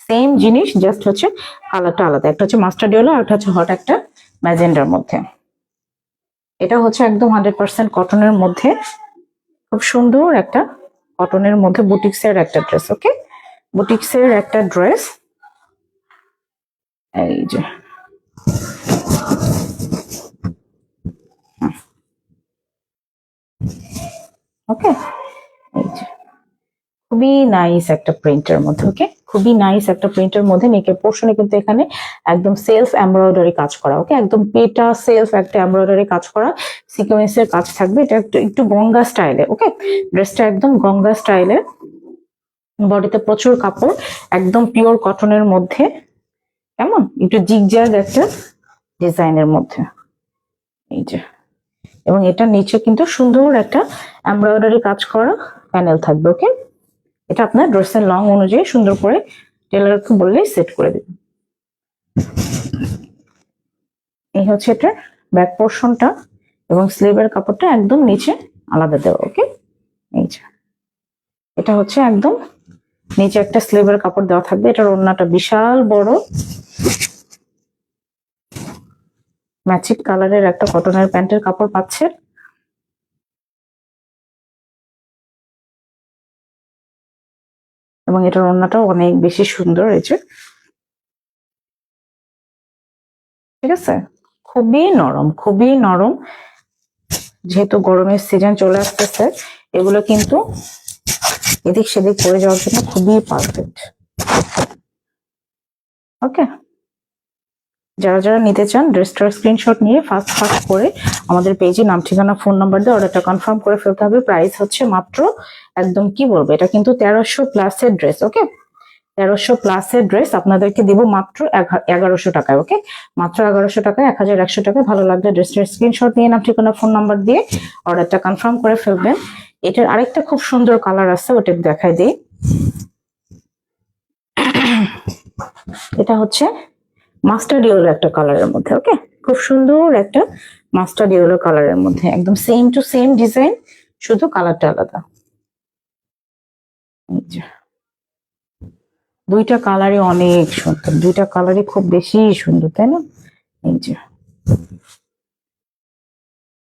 সেম জিনিস, জাস্ট হচ্ছে কালারটা আলাদা। একটা হচ্ছে মাস্টার্ড ইয়েলো আর একটা হচ্ছে হট একটা ম্যাজেন্ডার মধ্যে। এটা হচ্ছে একদম 100% কটনের মধ্যে, খুব সুন্দর একটা কটনের মধ্যে বুটিক্সের একটা ড্রেস। ওকে, বুটিক্সের একটা ড্রেস। এই যে ওকে, এই যে খুবই নাইস একটা প্রিন্টের মধ্যে। ওকে, খুবই নাইস একটা প্রিন্টের মধ্যে নেকের পোর্শনে কিন্তু এখানে একদম সেলফ এমব্রয়ডারি কাজ করা, ওকে, একদম পেটা সেলফ একটা এমব্রয়ডারি কাজ করা সিকোয়েন্সের কাজ থাকবে। এটা একটু একটু গঙ্গা স্টাইলে, ওকে, ড্রেসটা একদম গঙ্গা স্টাইলে। বডিতে প্রচুর কাপড়, একদম পিওর কটনের মধ্যে, কেমন একটু জিগজ্যাগ একটা ডিজাইনের মধ্যে, এই যে। এবং এটা নিচে কিন্তু সুন্দর একটা এমব্রয়ডারি কাজ করা প্যানেল থাকবে, ওকে। এটা আপনার ড্রেসের লং অনুযায়ী সুন্দর করে টেলারকে বললেই সেট করে দেবে। এই হচ্ছে এটা ব্যাক পোর্শনটা, এবং স্লিভের কাপড়টা একদম নিচে আলাদা দেওয়া, ওকে। এই যে এটা হচ্ছে একদম নিচে একটা স্লিভের কাপড় দেওয়া থাকবে। এটার ওড়নাটা বিশাল বড়, ম্যাচিং কালারের একটা কটনের প্যান্টের কাপড় পাচ্ছে। এবং এটার ওড়নাটাও অনেক বেশি সুন্দর, এই যে, ঠিক আছে। খুবই নরম, খুবই নরম, যেহেতু গরমের সিজন চলে আসতেছে, এগুলো কিন্তু এদিক সেদিক পরে যাওয়ার জন্য খুবই পারফেক্ট, ওকে। যারা যারা নিতে চান ড্রেসটার স্ক্রিনশট নিয়ে ফার্স্ট ফার্স্ট করে আমাদের পেজে নাম ঠিকানা ফোন নাম্বার দিয়ে অর্ডারটা কনফার্ম করে ফেলতে হবে। প্রাইস হচ্ছে মাত্র, একদম কি বলবো, এটা কিন্তু 1300 প্লাসের ড্রেস, ওকে। 1300 প্লাসের ড্রেস আপনাদেরকে দিব মাত্র 1100 টাকায়, ওকে। মাত্র 1100 টাকায়, 1100 টাকায়। ভালো লাগলে ড্রেসটার স্ক্রিনশট নিয়ে নাম ঠিকানা ফোন নাম্বার দিয়ে অর্ডারটা কনফার্ম করে ফেলবেন। এটার আরেকটা খুব সুন্দর কালার আছে, ওটা দেখাই দিই। এটা হচ্ছে মাস্টার্ড ইয়েলো একটা কালারের মধ্যে, ওকে, খুব সুন্দর একটা মাস্টার্ড ইয়েলো কালারের মধ্যে, একদম সেম টু সেম ডিজাইন, শুধু কালারটা আলাদা। দুইটা কালারই অনেক সুন্দর, দুইটা কালারই খুব বেশি সুন্দর, তাই না? এই যে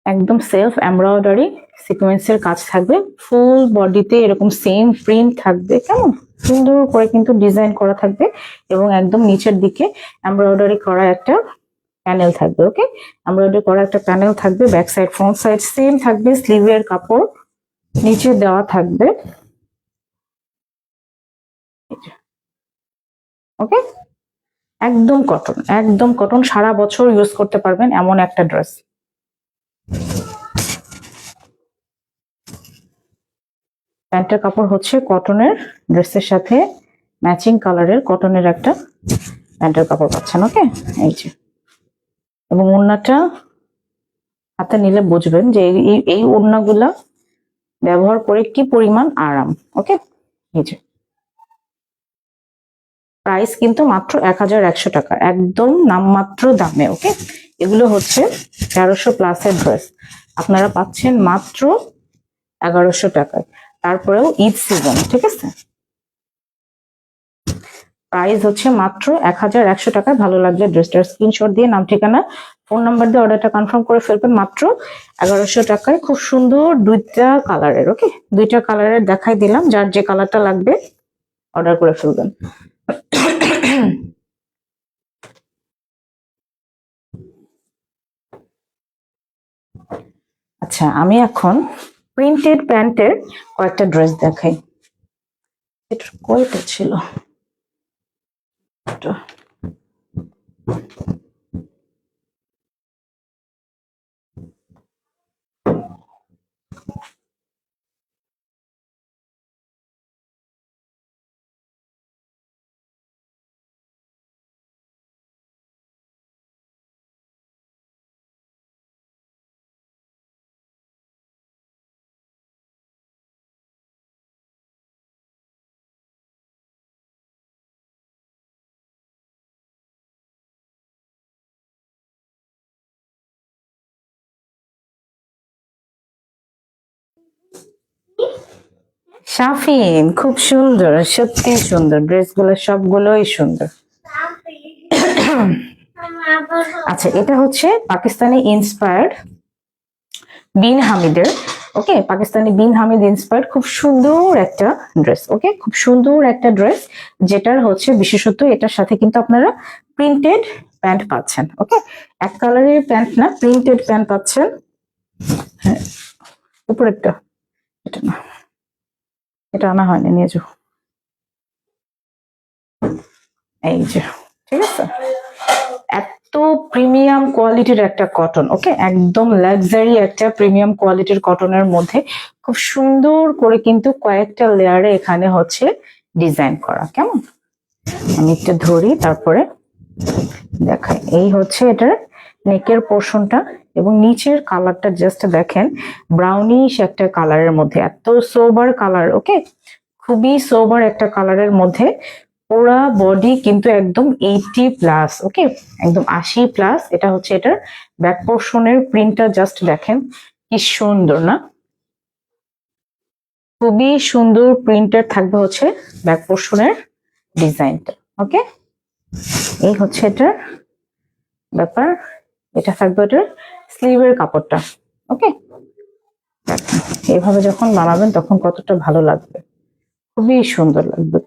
একদম সেলফ এমব্রয়ডারি সিকোয়েন্সের কাজ থাকবে, ফুল বডিতে এরকম সেম প্রিন্ট থাকবে, কেমন সুন্দর করে কিন্তু ডিজাইন করা থাকবে। এবং একদম নিচের দিকে এমব্রয়ডারি করা একটা প্যানেল থাকবে, ওকে। এমব্রয়ডারি করা একটা প্যানেল থাকবে, back side front side same থাকবে, স্লিভের কাপড় নিচে দেওয়া থাকবে, ওকে। একদম কটন, একদম কটন, সারা বছর ইউজ করতে পারবেন এমন একটা ড্রেস। প্যান্টের কাপড় হচ্ছে কটনের, ড্রেসের সাথে ম্যাচিং কালারের কটনের একটা প্যান্টের কাপড় পাচ্ছেন, ওকে। এই যে, এবং ওড়নাটা হাতে নিলে বুঝবেন যে এই ওড়নাগুলা ব্যবহার করে কি পরিমাণ আরাম, ওকে। এই যে প্রাইস কিন্তু মাত্র 1100 টাকা, একদম নামমাত্র দামে, ওকে। এগুলো হচ্ছে 1300 প্লাসের ড্রেস, আপনারা পাচ্ছেন মাত্র 1100 টাকায়। তারপরেও ঈদ সিজন, ঠিক আছে। প্রাইস হচ্ছে মাত্র 1100 টাকায়। ভালো লাগলে ড্রেসটার স্ক্রিনশট দিয়ে নাম ঠিকানা ফোন নাম্বার দিয়ে অর্ডারটা কনফার্ম করে ফেলবেন মাত্র 1100 টাকায়। খুব সুন্দর দুইটা কালারের, ওকে, দুইটা কালারের দেখাই দিলাম, যার যে কালারটা লাগবে অর্ডার করে ফেলবেন। আচ্ছা, আমি এখন প্রিন্টেড প্যান্টের কয়েকটা ড্রেস দেখাই। এটা কয়টা ছিল, শাফিন, খুব সুন্দর, সত্যি সুন্দর, ড্রেসগুলো সবগুলোই সুন্দর। আচ্ছা, এটা হচ্ছে পাকিস্তানি ইন্সপায়ার্ড বিন হামিদের, ওকে, পাকিস্তানি বিন হামিদ ইন্সপায়ার্ড খুব সুন্দর একটা ড্রেস, ওকে, খুব সুন্দর একটা ড্রেস, যেটার হচ্ছে বিশেষত এটার সাথে কিন্তু আপনারা প্রিন্টেড প্যান্ট পাচ্ছেন, ওকে। এক কালারের প্যান্ট না, প্রিন্টেড প্যান্ট পাচ্ছেন। হ্যাঁ, উপরেরটা, এটা না, এটা আনা হয়নি, নিয়ে যাও। এই যে, ঠিক আছে, এত প্রিমিয়াম কোয়ালিটির একটা কটন, ওকে, একদম লাক্সারি একটা প্রিমিয়াম কোয়ালিটির কটনের মধ্যে খুব সুন্দর করে কিন্তু কয়েকটা লেয়ারে এখানে হচ্ছে ডিজাইন করা। কেমন, আমি একটু ধরি তারপরে দেখাই। এই হচ্ছে এটার নেকের পোর্শনটা এবং নিচের কালারটা জাস্ট দেখেন, ব্রাউনিশ একটা কালারের মধ্যে, এত সোবার কালার, ওকে, খুবই সোবার একটা কালারের মধ্যে পুরা বডি কিন্তু একদম 80+, ওকে, একদম 80+। এটা হচ্ছে এটার ব্যাক পোর্শনের প্রিন্টটা জাস্ট দেখেন কি সুন্দর না, খুবই সুন্দর প্রিন্টার থাকবে হচ্ছে ব্যাক পোর্শনের ডিজাইনটা, ওকে। এই হচ্ছে এটার ব্যাপার, এটা থাকবে এটার স্লিভের কাপড়টা, ওকে। এইভাবে যখন বানাবেন তখন কতটা ভালো লাগবে, খুবই সুন্দর লাগবে।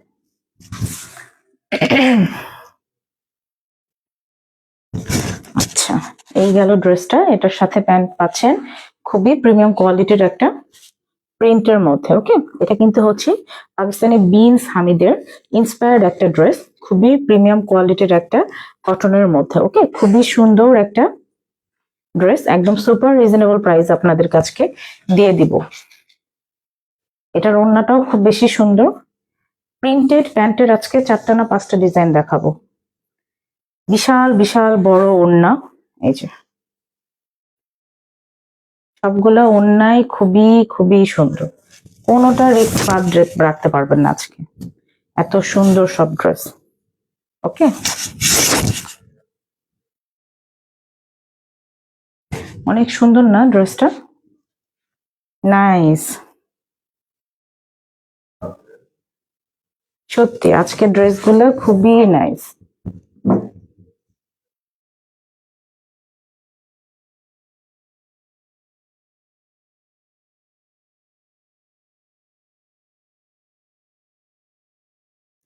আচ্ছা, এই গেল ড্রেসটা, এটার সাথে প্যান্ট পাচ্ছেন খুবই প্রিমিয়াম কোয়ালিটির একটা প্রিন্টের মধ্যে, ওকে। এটা কিন্তু হচ্ছে পাকিস্তানি বিনস হামিদের ইন্সপায়ার্ড একটা ড্রেস, খুবই প্রিমিয়াম কোয়ালিটির একটা কটনের মধ্যে, ওকে, খুবই সুন্দর একটা ড্রেস, একদম সুপার রিজনেবল প্রাইস আপনাদের কাছে দিয়ে দিব। এটার ওড়নাটাও খুব বেশি সুন্দর, প্রিন্টেড প্যান্টের আজকে 4টা না 5টা ডিজাইন দেখাবো। বিশাল বিশাল বড় ওড়না, এই যে সবগুলো ওড়নাই খুবই খুবই সুন্দর, কোনোটা রেট বাদ রাখতে পারবেন না আজকে, এত সুন্দর সব ড্রেস, ওকে। অনেক সুন্দর না ড্রেসটা, নাইস, সত্যি আজকে ড্রেসগুলো খুবই নাইস।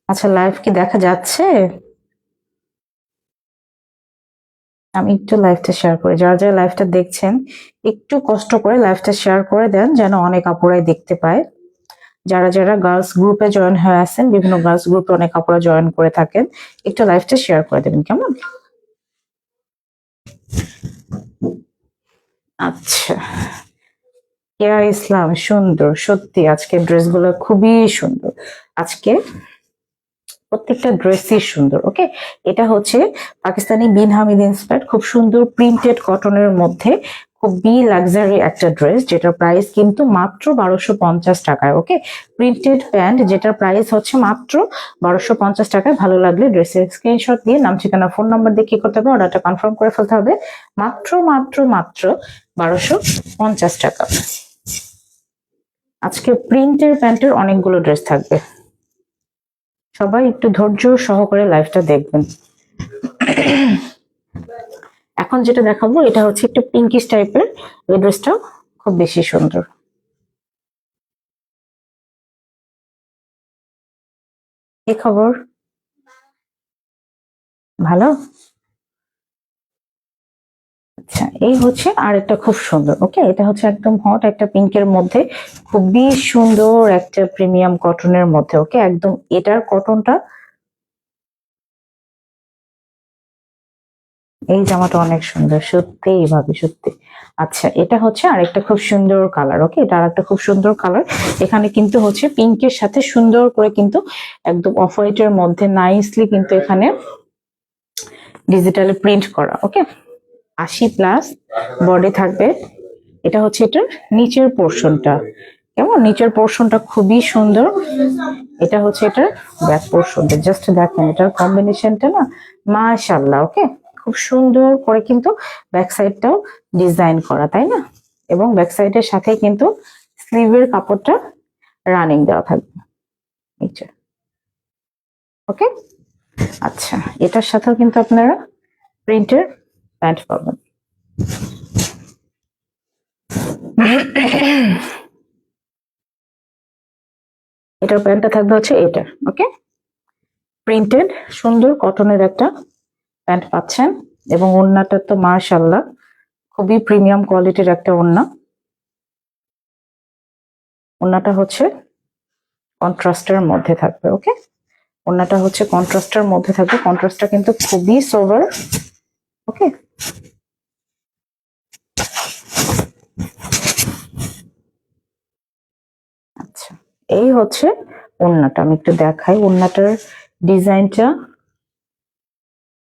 আচ্ছা, লাইভ কি দেখা যাচ্ছে? আমি একটু লাইভটা শেয়ার করি, যারা যারা লাইভটা দেখছেন একটু কষ্ট করে লাইভটা শেয়ার করে দেন যেন অনেক আপুরাই দেখতে পায়। যারা যারা গার্লস গ্রুপে জয়েন হয়ে আছেন, বিভিন্ন গার্লস গ্রুপে অনেক আপুরা জয়েন করে থাকেন, একটু লাইভটা শেয়ার করে দেবেন, কেমন? আচ্ছা, কেয়া ইসলাম, সুন্দর, সত্যি আজকে ড্রেসগুলো খুবই সুন্দর, আজকে প্রত্যেকটা ড্রেসই সুন্দর, ওকে। এটা হচ্ছে পাকিস্তানি বিন হামিদ ইন্সপায়ার্ড খুব সুন্দর প্রিন্টেড কটনের মধ্যে খুবই লাক্সারি একটা ড্রেস, যেটার প্রাইস কিন্তু মাত্র 1250 টাকায়, ওকে। প্রিন্টেড প্যান্ট যেটার প্রাইস হচ্ছে মাত্র 1250 টাকায়। ভালো লাগলে ড্রেসের স্ক্রিনশট দিয়ে নাম, ঠিকানা, ফোন নাম্বার দিয়ে কি করতে হবে, অর্ডারটা কনফার্ম করে ফেলতে হবে। মাত্র মাত্র মাত্র 1250 টাকা। আজকে প্রিন্টের প্যান্টের অনেকগুলো ড্রেস থাকবে, সবাই একটু ধৈর্য সহকারে লাইভটা দেখবেন। এখন যেটা দেখাবো এটা হচ্ছে একটু পিঙ্কিশ টাইপের, এই ড্রেসটাও খুব বেশি সুন্দর। কি খবর, ভালো? আচ্ছা, এই হচ্ছে আর একটা খুব সুন্দর, ওকে, এটা হচ্ছে একদম হট একটা পিঙ্কের মধ্যে খুবই সুন্দর একটা প্রিমিয়াম কটনের মধ্যে, ওকে, একদম এটার কটনটা, এই জামাটা অনেক সুন্দর, সত্যি এইভাবে, সত্যি। আচ্ছা, এটা হচ্ছে আরেকটা খুব সুন্দর কালার, ওকে, এটা আরেকটা খুব সুন্দর কালার। এখানে কিন্তু হচ্ছে পিঙ্কের সাথে সুন্দর করে কিন্তু একদম অফ হোয়াইটের মধ্যে নাইসলি কিন্তু এখানে ডিজিটালে প্রিন্ট করা, ওকে। 80+ বডি থাকবে। এটা হচ্ছে এটার নিচের পোর্শনটা, কেমন, নিচের পোর্শনটা খুবই সুন্দর। এটা হচ্ছে এটার ব্যাক পোর্শনটা, জাস্ট দেখেন এটার কম্বিনেশনটা না মাশাআল্লাহ, ওকে, খুব সুন্দর করে কিন্তু ব্যাক সাইডটাও ডিজাইন করা, তাই না? এবং ব্যাক সাইডের সাথে কিন্তু স্লিভের কাপড়টা রানিং দেওয়া থাকবে, ওকে। আচ্ছা, এটার সাথেও কিন্তু আপনারা প্রিন্টের প্যান্ট পাবেন। এটার প্যান্টটা থাকবে হচ্ছে এটা, ওকে, প্রিন্টেড সুন্দর কটনের একটা প্যান্ট পাচ্ছেন এবং ওড়নাটা তো মাশাআল্লাহ খুবই প্রিমিয়াম কোয়ালিটির একটা ওড়না। ওড়নাটা হচ্ছে কন্ট্রাস্টের মধ্যে থাকবে, ওকে, ওড়নাটা হচ্ছে কন্ট্রাস্টের মধ্যে থাকবে, কন্ট্রাস্টটা কিন্তু খুবই সোবার। ওকে, আচ্ছা এই হচ্ছে ওড়নাটা। আমি একটু দেখাই ওড়নাটার ডিজাইনটা।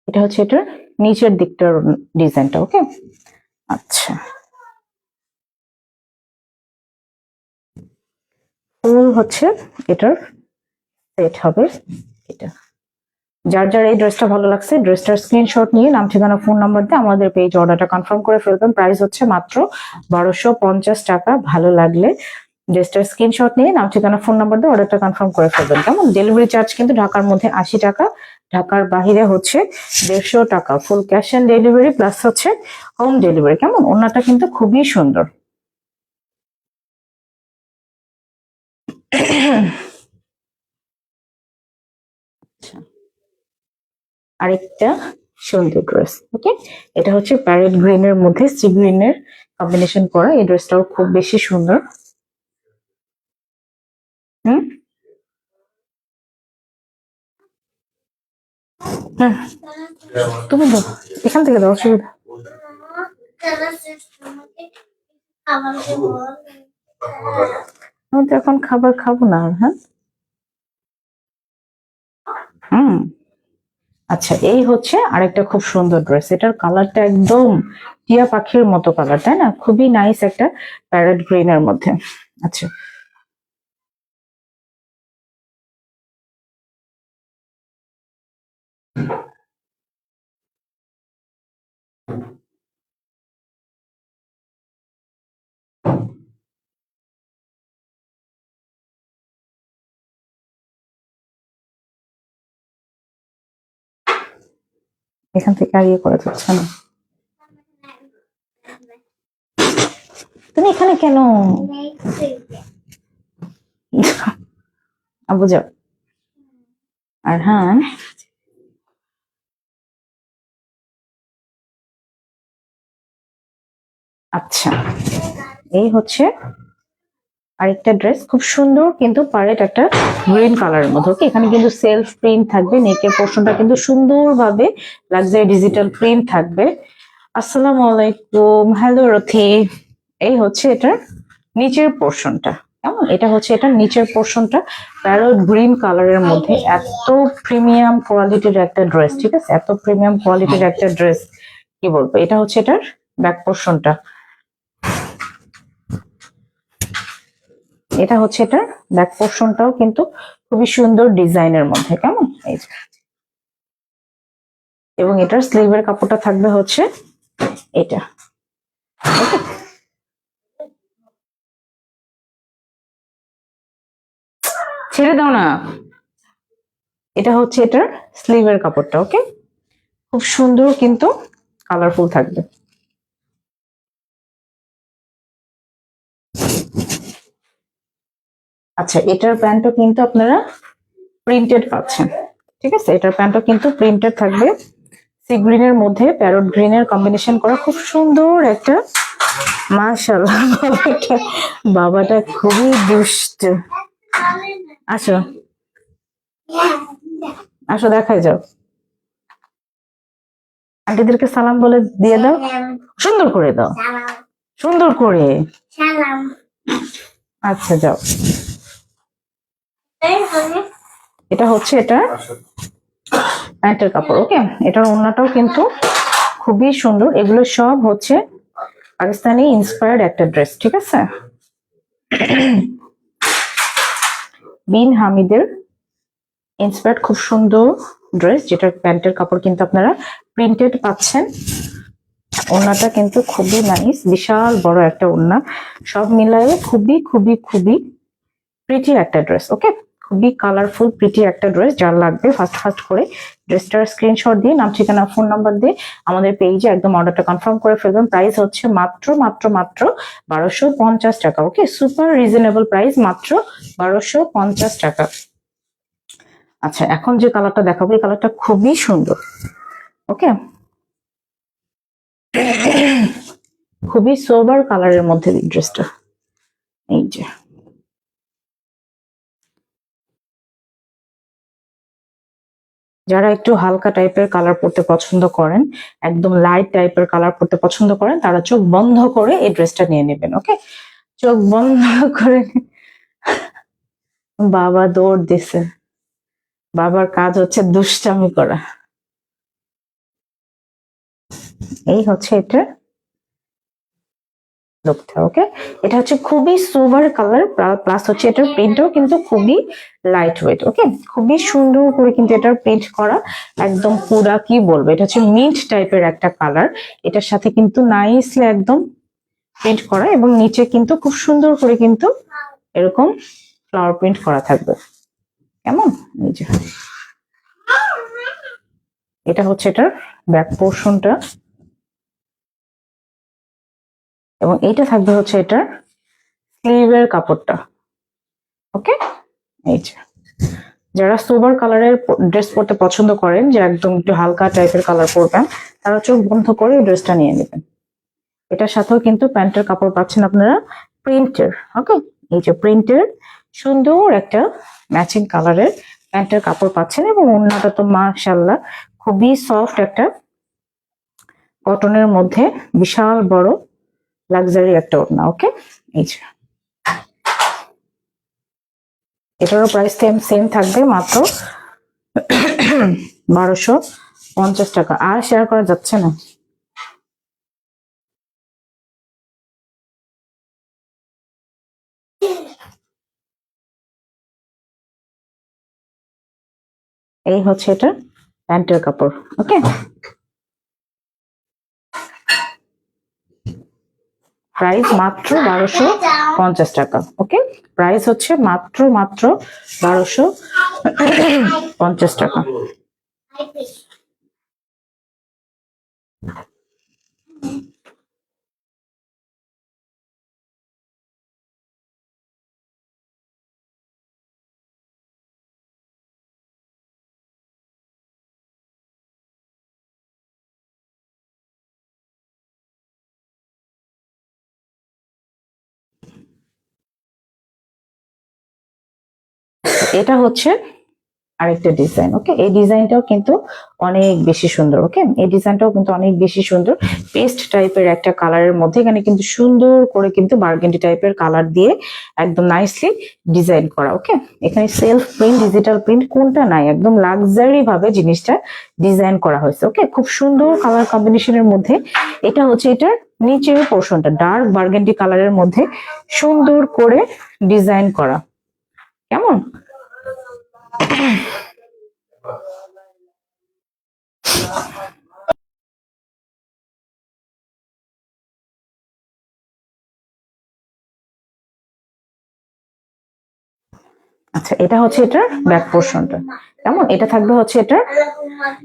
এটা হচ্ছে এটার নিচের দিকটার ডিজাইনটা। ওকে, আচ্ছা ফুল হচ্ছে এটার সেট হবে এটা। যার যার এই ড্রেসটা ভালো লাগছে ড্রেসটার স্ক্রিনশট নিয়ে নাম ঠিকানা ফোন নাম্বার দিয়ে আমাদের পেজ অর্ডারটা কনফার্ম করে ফেলবেন। প্রাইস হচ্ছে মাত্র 1250 টাকা। ভালো লাগলে ড্রেসটার স্ক্রিনশট নিয়ে নাম ঠিকানা ফোন নাম্বার দিয়ে অর্ডারটা কনফার্ম করে ফেলবেন। কেমন? ডেলিভারি চার্জ কিন্তু ঢাকার মধ্যে 80 টাকা, ঢাকার বাহিরে হচ্ছে 150 টাকা। Full cash on delivery plus হচ্ছে হোম ডেলিভারি। কেমন? ওড়নাটা কিন্তু খুবই সুন্দর। আরেকটা সুন্দর ড্রেস। ওকে, এটা হচ্ছে প্যারেট গ্রিনের মধ্যে সি গ্রিনের কম্বিনেশন করা। এই ড্রেসটাও খুব বেশি সুন্দর। হুম, হ্যাঁ তুমি দাও, এখান থেকে দাও, অসুবিধা। আমি তো এখন খাবার খাবো না আর। হ্যাঁ, হুম, আচ্ছা এই হচ্ছে আরেকটা খুব সুন্দর ড্রেস। এটার কালারটা একদম টিয়া পাখির মতো কালার, তাই না? খুবই নাইস একটা প্যারেট গ্রিনের মধ্যে। আচ্ছা এখান থেকে আর ইয়ে করা যাচ্ছে না। তুমি এখানে কেন? আবু যাও। আর হ্যাঁ, আচ্ছা এই হচ্ছে আরেকটা ড্রেস খুব সুন্দর কিন্তু পারেট একটা গ্রিন কালারের মধ্যে। ওকে, এখানে কিন্তু সেলফ প্রিন্ট থাকবে, নেকের পোর্শনটা কিন্তু সুন্দরভাবে লাক্সারি ডিজিটাল প্রিন্ট থাকবে। আসসালামু আলাইকুম, হ্যালো রথি। এই হচ্ছে এটার নিচের পোর্শনটা। কেমন? এটা হচ্ছে এটার নিচের পোর্শনটা প্যারোট গ্রিন কালারের মধ্যে। এত প্রিমিয়াম কোয়ালিটির একটা ড্রেস, ঠিক আছে? এত প্রিমিয়াম কোয়ালিটির একটা ড্রেস, কি বলবো। এটা হচ্ছে এটার ব্যাক পোর্শনটা। এটা হচ্ছে এটার ব্যাক পোর্শনটাও কিন্তু খুবই সুন্দর ডিজাইনের মধ্যে। কেমন? এই যে, এবং এটার স্লিভের কাপড়টা থাকবে হচ্ছে এটা। ওকে, ছেড়ে দাও না। এটা হচ্ছে এটার স্লিভের কাপড়টা। ওকে, খুব সুন্দর কিন্তু কালারফুল থাকবে। আচ্ছা এটার প্যান্টও কিন্তু আপনারা প্রিন্টেড পাচ্ছেন, ঠিক আছে? এটার প্যান্টও কিন্তু প্রিন্টেড থাকবে, সি গ্রিনের মধ্যে প্যারট গ্রিনের কম্বিনেশন করা। খুব সুন্দর একটা, মাশাআল্লাহ। বাবাটা বাবাটা খুবই দুষ্ট। আসো আসো, দেখাই যাও। আন্টিদেরকে সালাম বলে দিয়ে দাও, সুন্দর করে দাও, সুন্দর করে। আচ্ছা যাও। এটা হচ্ছে এটা প্যান্টের কাপড়। ওকে, এটার ওড়নাটাও কিন্তু খুবই সুন্দর। এগুলো সব হচ্ছে পাকিস্তানি ইন্সপায়ার্ড একটা ড্রেস, ঠিক আছে? বিন হামিদের ইন্সপায়ার্ড খুব সুন্দর ড্রেস, যেটার প্যান্টের কাপড় কিন্তু আপনারা প্রিন্টেড পাচ্ছেন। ওড়নাটা কিন্তু খুবই নাইস, বিশাল বড় একটা ওড়না। সব মিলায়ে খুবই খুবই খুবই প্রিটি একটা ড্রেস। ওকে, খুবই কালারফুল প্রিটি একটা ড্রেস। যার লাগবে ফার্স্ট ফার্স্ট করে ড্রেসটার স্ক্রিনশট দিয়ে নাম ঠিকানা ফোন নাম্বার দিয়ে আমাদের পেজে একদম অর্ডারটা কনফার্ম করে ফেলবেন। প্রাইস হচ্ছে মাত্র মাত্র মাত্র 1250 টাকা। ওকে, সুপার রিজনেবল প্রাইস, মাত্র 1250 টাকা। আচ্ছা এখন যে কালারটা দেখাবো এই কালারটা খুবই সুন্দর। ওকে, খুবই সোবার কালারের মধ্যে ড্রেসটা। এই যে যারা একটু হালকা টাইপের কালার পরতে পছন্দ করেন, একদম লাইট টাইপের কালার পরতে পছন্দ করেন, তারা চোখ বন্ধ করে এই ড্রেসটা নিয়ে নেবেন। ওকে, চোখ বন্ধ করে। বাবা দৌড় দিছে, বাবার কাজ হচ্ছে দুষ্টামি করা। এই হচ্ছে এটা লুকটা। ওকে, এটা হচ্ছে খুবই সোবার কালার, প্লাস হচ্ছে এটার প্রিন্টও কিন্তু খুবই লাইট ওয়েট। ওকে, খুবই সুন্দর করে কিন্তু এটার প্রিন্ট করা, একদম পুরা কি বলবো, এটা হচ্ছে মিন্ট টাইপের একটা কালার। এটার সাথে কিন্তু নাইসলি একদম প্রিন্ট করা, এবং নিচে কিন্তু খুব সুন্দর করে কিন্তু এরকম ফ্লাওয়ার প্রিন্ট করা থাকবে। কেমন? নিচে এটা হচ্ছে এটার ব্যাক পোর্শনটা, এবং এইটা থাকবে হচ্ছে এটার স্লিভের কাপড়টা। ওকে, এই যে যারা সোবার কালারের ড্রেস পরতে পছন্দ করেন, যে একদম একটু হালকা টাইপের কালার পরবেন, তারা চোখ বন্ধ করে ড্রেসটা নিয়ে নেবেন। এটার সাথেও কিন্তু প্যান্টের কাপড় পাচ্ছেন আপনারা প্রিন্টের। ওকে, এই যে প্রিন্টের সুন্দর একটা ম্যাচিং কালারের প্যান্টের কাপড় পাচ্ছেন, এবং ওড়নাটা তো মাশাআল্লাহ খুবই সফট একটা কটনের মধ্যে বিশাল বড় লাক্সারি একটা ওড়না। ওকে, এই যে এটারও প্রাইস সেম থাকবে, মাত্র 1250 টাকা। আর শেয়ার করা যাচ্ছে না। এই হচ্ছে এটা প্যান্টের কাপড়। ওকে, প্রাইস মাত্র 1250 টাকা। ওকে, প্রাইস হচ্ছে মাত্র 1250 টাকা। এটা হচ্ছে আরেকটা ডিজাইন। ওকে, এই ডিজাইনটাও কিন্তু অনেক বেশি সুন্দর। ওকে, এই ডিজাইনটাও কিন্তু অনেক বেশি সুন্দর, পেস্ট টাইপের একটা কালারের মধ্যে এখানে কিন্তু সুন্দর করে কিন্তু বার্গেন্ডি টাইপের কালার দিয়ে একদম নাইসলি ডিজাইন করা। ওকে, এখানে সেলফ প্রিন্ট, ডিজিটাল প্রিন্ট কোনটা নাই, একদম লাক্সারি ভাবে জিনিসটা ডিজাইন করা হয়েছে। ওকে, খুব সুন্দর কালার কম্বিনেশনের মধ্যে। এটা হচ্ছে এটার নিচের পোর্শনটা ডার্ক বার্গেন্ডি কালারের মধ্যে সুন্দর করে ডিজাইন করা। কেমন? আচ্ছা, এটা হচ্ছে এটার ব্যাক পোর্শনটা। কেমন? এটা থাকবে হচ্ছে এটার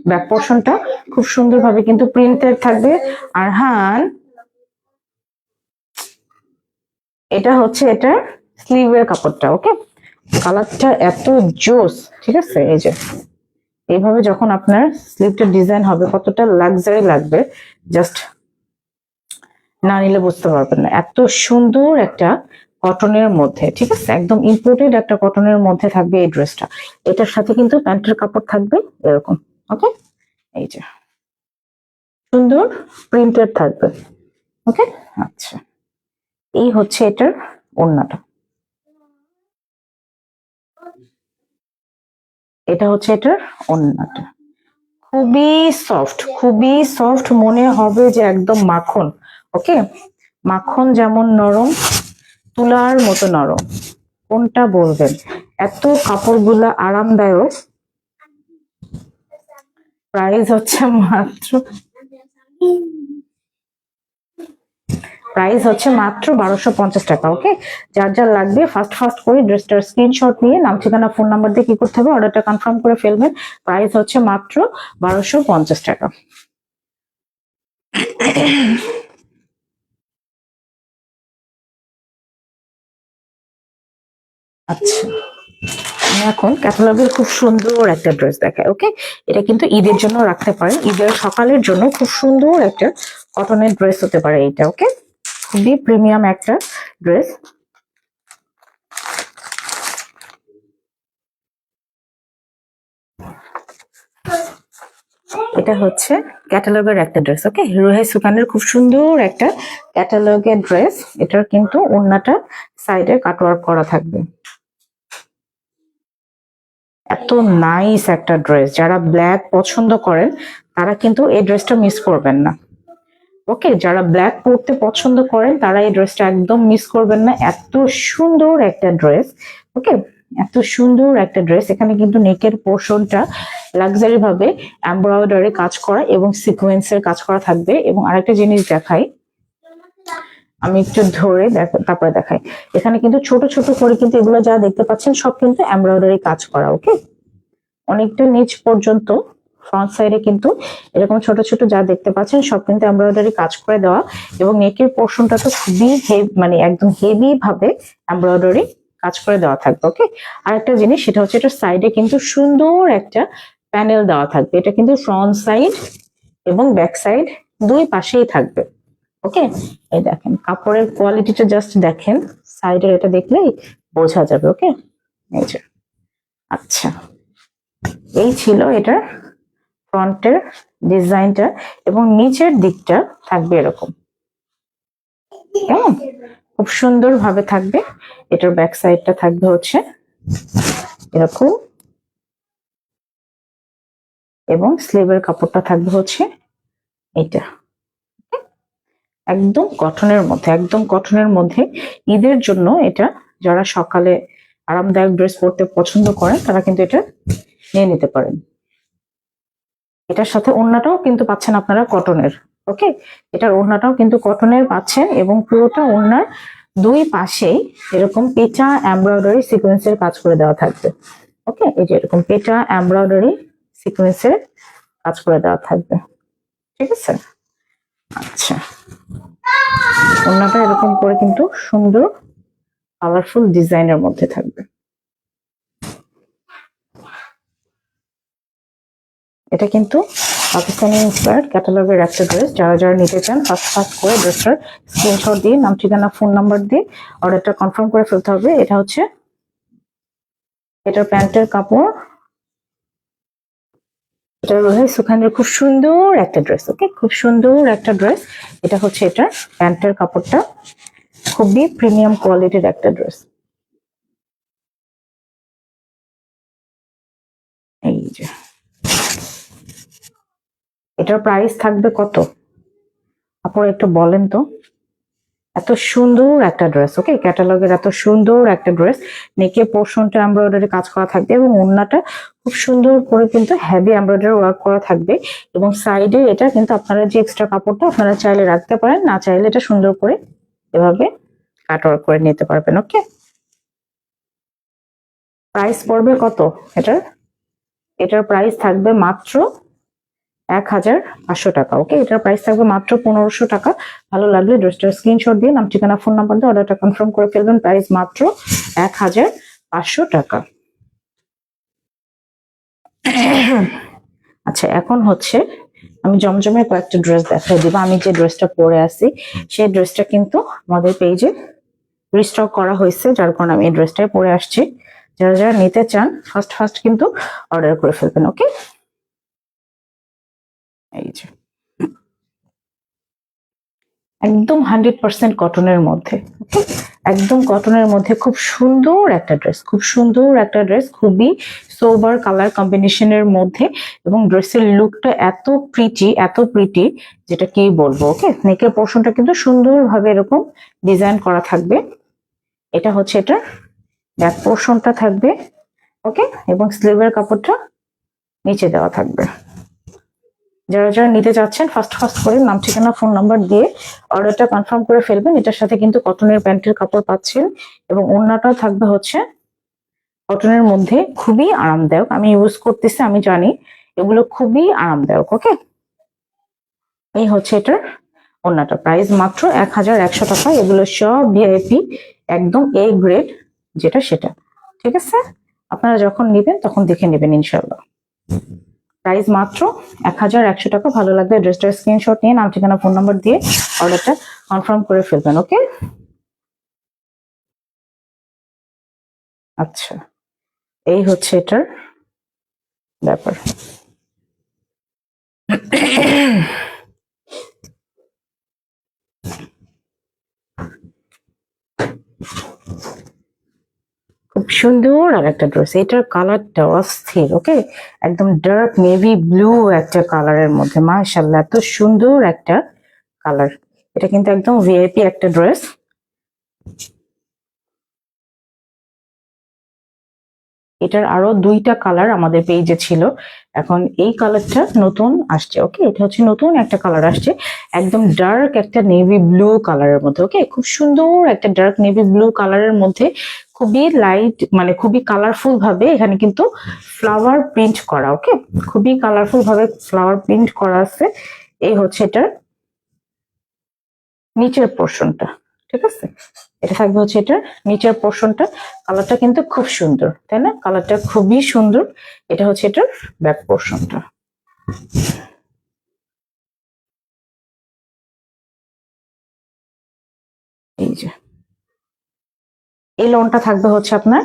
ব্যাক পোর্শনটা, খুব সুন্দরভাবে কিন্তু প্রিন্টেড থাকবে। আর হান এটা হচ্ছে এটার স্লিভের কাপড়টা। ওকে, কালারটা এত জোস, ঠিক আছে? এই যে এইভাবে যখন আপনার স্লিভটা ডিজাইন হবে, কতটা লাক্সারি লাগবে জাস্ট না নিলে বুঝতে পারবেন না। এত সুন্দর একটা কটনের মধ্যে, ঠিক আছে, একদম ইম্পোর্টেড একটা কটনের মধ্যে থাকবে এই ড্রেসটা। এটার সাথে কিন্তু প্যান্টের কাপড় থাকবে এরকম। ওকে, এই যে সুন্দর প্রিন্টেড থাকবে। ওকে, আচ্ছা, এই হচ্ছে এটার ওড়নাটা। এটা হচ্ছে এটার ওড়নাটা, খুবই সফট, খুবই সফট, মনে হবে যে একদম মাখন। ওকে, মাখন যেমন নরম, তুলার মতো নরম, কোনটা বলবেন? এত কাপড়গুলা আরামদায়ক। প্রাইস হচ্ছে মাত্র প্রাইস হচ্ছে মাত্র 1250 টাকা। ওকে, যার যার লাগবে ফার্স্ট করে ড্রেসটার স্ক্রিনশট নিয়ে নাম, ঠিকানা, ফোন নাম্বার দিয়ে কি করতে হবে, অর্ডারটা কনফার্ম করে ফেলবেন। প্রাইস হচ্ছে মাত্র 1250 টাকা। আচ্ছা, আমি এখন ক্যাটালগের খুব সুন্দর একটা ড্রেস দেখাই। ওকে, এটা কিন্তু ঈদের জন্য রাখতে পারেন, ঈদের সকালের জন্য খুব সুন্দর একটা কটনের ড্রেস হতে পারে এইটা। ওকে, খুবই প্রিমিয়াম একটা ড্রেস। এটা হচ্ছে ক্যাটালগের একটা ড্রেস। ওকে, রুহাই সুকানের খুব সুন্দর একটা ক্যাটালগের ড্রেস। এটার কিন্তু ওড়নাটা সাইডে কাটওয়ার্ক করা থাকবে। এত নাইস একটা ড্রেস, যারা ব্ল্যাক পছন্দ করেন তারা কিন্তু এই ড্রেসটা মিস করবেন না। ওকে, যারা ব্ল্যাক পরতে পছন্দ করেন তারা এই ড্রেসটা একদম মিস করবেন না। এত সুন্দর একটা ড্রেস। ওকে, এত সুন্দর একটা ড্রেস। এখানে কিন্তু নেকের পোর্শনটা লাক্সারি ভাবে এমব্রয়ডারি কাজ করা এবং সিকোয়েন্সের কাজ করা থাকবে। এবং আরেকটা জিনিস দেখাই, আমি একটু ধরে তারপরে দেখাই। এখানে কিন্তু ছোট ছোট করে কিন্তু এগুলো যা দেখতে পাচ্ছেন সব কিন্তু এমব্রয়ডারি কাজ করা। ওকে, অনেকটা নিচ পর্যন্ত ফ্রন্ট সাইডে কিন্তু এরকম ছোট ছোট যা দেখতে পাচ্ছেন সব কিন্তু এমব্রয়ডারি কাজ করে দেওয়া। এবং নেকের পোর্শনটা তো খুবই মানে একদম হেভি ভাবে এমব্রয়ডারি কাজ করে দেওয়া থাকবে। ওকে, আর একটা জিনিস সেটা হচ্ছে এটা সাইডে কিন্তু সুন্দর একটা প্যানেল দেওয়া থাকবে। এটা কিন্তু ফ্রন্ট সাইড এবং ব্যাক সাইড দুই পাশেই থাকবে। ওকে, এই দেখেন কাপড়ের কোয়ালিটিটা জাস্ট দেখেন, সাইডের এটা দেখলেই বোঝা যাবে। ওকে, এই যে আচ্ছা, এই ছিল এটার ফ্রন্টের ডিজাইনটা এবং নিচের দিকটা থাকবে এরকম। কেমন, খুব সুন্দর ভাবে থাকবে। এটার ব্যাক সাইডটা থাকবে হচ্ছে এরকম এবং স্লিভের কাপড়টা থাকবে হচ্ছে এটা। একদম কটনের মধ্যে, একদম কটনের মধ্যে। ঈদের জন্য এটা যারা সকালে আরামদায়ক ড্রেস পরতে পছন্দ করেন তারা কিন্তু এটা নিয়ে নিতে পারেন। এটার সাথে ওড়নাটাও কিন্তু পাচ্ছেন আপনারা কটনের। ওকে, এটার ওড়নাটাও কিন্তু কটনের পাচ্ছেন এবং পুরোটা ওড়নার দুই পাশেই এরকম পেঁচা এমব্রয়ডারি সিকোয়েন্সের কাজ করে দেওয়া থাকবে। ওকে, এই যে এরকম পেঁচা এমব্রয়ডারি সিকোয়েন্সের কাজ করে দেওয়া থাকবে। ঠিক আছে, আচ্ছা, ওড়নাটা এরকম করে কিন্তু সুন্দর কালারফুল ডিজাইনের মধ্যে থাকবে। এটা কিন্তু পাকিস্তানি ইন্সপায়ার্ড ক্যাটালগের একটা ড্রেস। যারা যারা নিতে চান ফার্স্ট করে ড্রেসটার স্ক্রিনশট দিয়ে নাম ঠিকানা ফোন নাম্বার দিয়ে অর্ডারটা কনফার্ম করে ফেলতে হবে। এটা হচ্ছে এটার প্যান্টের কাপড়। এটা রোহাই সুখানের খুব সুন্দর একটা ড্রেস। ওকে, খুব সুন্দর একটা ড্রেস। এটা হচ্ছে এটার প্যান্টের কাপড়টা, খুবই প্রিমিয়াম কোয়ালিটির একটা ড্রেস। এই যে এটার প্রাইস থাকবে কত আপনারা একটু বলেন তো। এত সুন্দর একটা ড্রেস। ওকে, ক্যাটালগের এত সুন্দর একটা ড্রেস। নেকের পোর্শনটা এমব্রয়ডারি কাজ করা থাকবে এবং ওড়নাটা খুব সুন্দর করে কিন্তু হেভি এমব্রয়ডারি ওয়ার্ক করা থাকবে। এবং সাইডে এটা কিন্তু আপনারা যে এক্সট্রা কাপড়টা আপনারা চাইলে রাখতে পারেন, না চাইলে এটা সুন্দর করে এভাবে কাট ওয়ার্ক করে নিতে পারবেন। ওকে, প্রাইস পড়বে কত এটার? এটার প্রাইস থাকবে মাত্র 1500 টাকা। ওকে, এটার প্রাইস থাকবে মাত্র 1500 টাকা। ভালো লাগলে ড্রেসটার স্ক্রিনশট দিয়ে নাম ঠিকানা ফোন নাম্বার দিয়ে অর্ডারটা কনফার্ম করে ফেলবেন। প্রাইস মাত্র 1500 টাকা। আচ্ছা, এখন হচ্ছে আমি জমজমের কয়েকটা ড্রেস দেখাই দিব। আমি যে ড্রেসটা পরে আছি সেই ড্রেসটা কিন্তু আমাদের পেজে রিস্টক করা হয়েছে, যার কারণে আমি এই ড্রেসটাই পরে আসছি। যারা যারা নিতে চান ফার্স্ট কিন্তু অর্ডার করে ফেলবেন। ওকে, এই যে একদম 100% কটনের মধ্যে। ওকে, একদম কটনের মধ্যে খুব সুন্দর একটা ড্রেস, খুব সুন্দর একটা ড্রেস, খুবই সোবার কালার কম্বিনেশনের মধ্যে এবং ড্রেসের লুকটা এত প্রিটি যেটা কি বলবো। ওকে, নেকের পোর্শনটা কিন্তু সুন্দরভাবে এরকম ডিজাইন করা থাকবে। এটা হচ্ছে এটা ব্যাক পোর্শনটা থাকবে। ওকে, এবং স্লিভের কাপড়টা নিচে দেওয়া থাকবে। যারা যারা নিতে চাচ্ছেন ফার্স্ট করে নাম ঠিকানা ফোন নাম্বার দিয়ে অর্ডারটা কনফার্ম করে ফেলবেন। এটার সাথে কিন্তু কটনের প্যান্টের কাপড় পাচ্ছেন এবং ওড়নাটাও থাকবে হচ্ছে কটনের মধ্যে, খুবই আরামদায়ক। আমি ইউজ করতেছি, আমি জানি এগুলো খুবই আরামদায়ক। ওকে, এই হচ্ছে এটার ওড়নাটা। প্রাইস মাত্র 1100 টাকা। এগুলো সব ভিআইপি, একদম এ গ্রেড যেটা সেটা। ঠিক আছে, আপনারা যখন নেবেন তখন দেখে নেবেন ইনশাল্লাহ। প্রাইস মাত্র 1100 টাকা। ভালো লাগবে ড্রেসটার স্ক্রিনশট নিয়ে নাম ঠিকানা ফোন নাম্বার দিয়ে অর্ডারটা কনফার্ম করে ফেলবেন। ওকে, আচ্ছা, এই হচ্ছে এটার ব্যাপার। খুব সুন্দর আর একটা ড্রেস, এটার কালারটা অস্থির। ওকে, একদম ডার্ক নেভি ব্লু একটা কালারের মধ্যে, মাশাআল্লাহ এত সুন্দর একটা কালার। এটা কিন্তু একদম ভিআইপি একটা ড্রেস। এটার আরো দুইটা কালার আমাদের পেজে ছিল, এখন এই কালারটা নতুন আসছে। ওকে, এটা হচ্ছে নতুন একটা কালার আসছে, একদম ডার্ক একটা নেভি ব্লু কালারের মধ্যে। ওকে, খুব সুন্দর একটা ডার্ক নেভি ব্লু কালারের মধ্যে, খুবই লাইট মানে খুবই কালারফুল ভাবে এখানে কিন্তু ফ্লাওয়ার প্রিন্ট করা। ওকে, খুবই কালারফুল ভাবে ফ্লাওয়ার প্রিন্ট করা আছে। এই হচ্ছে এটার নিচের পোর্শনটা, ঠিক আছে? এটা থাকবে হচ্ছে এটার নিচের পোর্শনটা। কালারটা কিন্তু খুব সুন্দর, তাই না? কালারটা খুবই সুন্দর। এটা হচ্ছে এটার ব্যাক পোর্শনটা। এই যে এই লনটা থাকবে হচ্ছে আপনার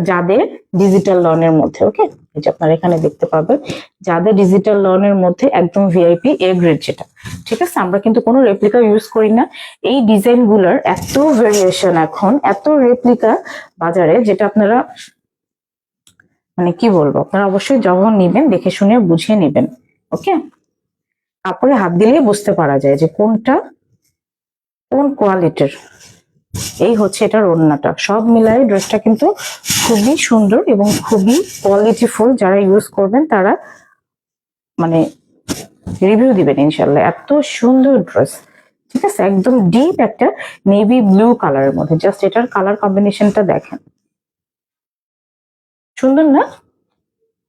যাদের ডিজিটাল লনের মধ্যে। ওকে, এই যে আপনারা এখানে দেখতে পাবেন যাদের ডিজিটাল লনের মধ্যে একদম ভিআইপি এ গ্রেড যেটা, ঠিক আছে? আমরা কিন্তু কোনো রেপ্লিকা ইউজ করি না। এই ডিজাইন গুলার এত ভেরিয়েশন এখন, এত রেপ্লিকা বাজারে, যেটা আপনারা মানে কি বলবো, আপনারা অবশ্যই যখন নিবেন দেখে শুনে বুঝিয়ে নেবেন। ওকে, কাপড়ে হাত দিলেই বুঝতে পারা যায় যে কোনটা কোন কোয়ালিটির। এই হচ্ছে এটার ওড়নাটা, সব মিলাই ড্রেসটা কিন্তু খুবই সুন্দর এবং খুবই কোয়ালিটিফুল। যারা ইউজ করবেন তারা মানে রিভিউ দিবেন ইনশাল্লাহ, এত সুন্দর ড্রেস। ঠিক আছে, একদম ডিপ একটা নেভি ব্লু কালারের মধ্যে। জাস্ট এটার কালার কম্বিনেশনটা দেখেন, সুন্দর না?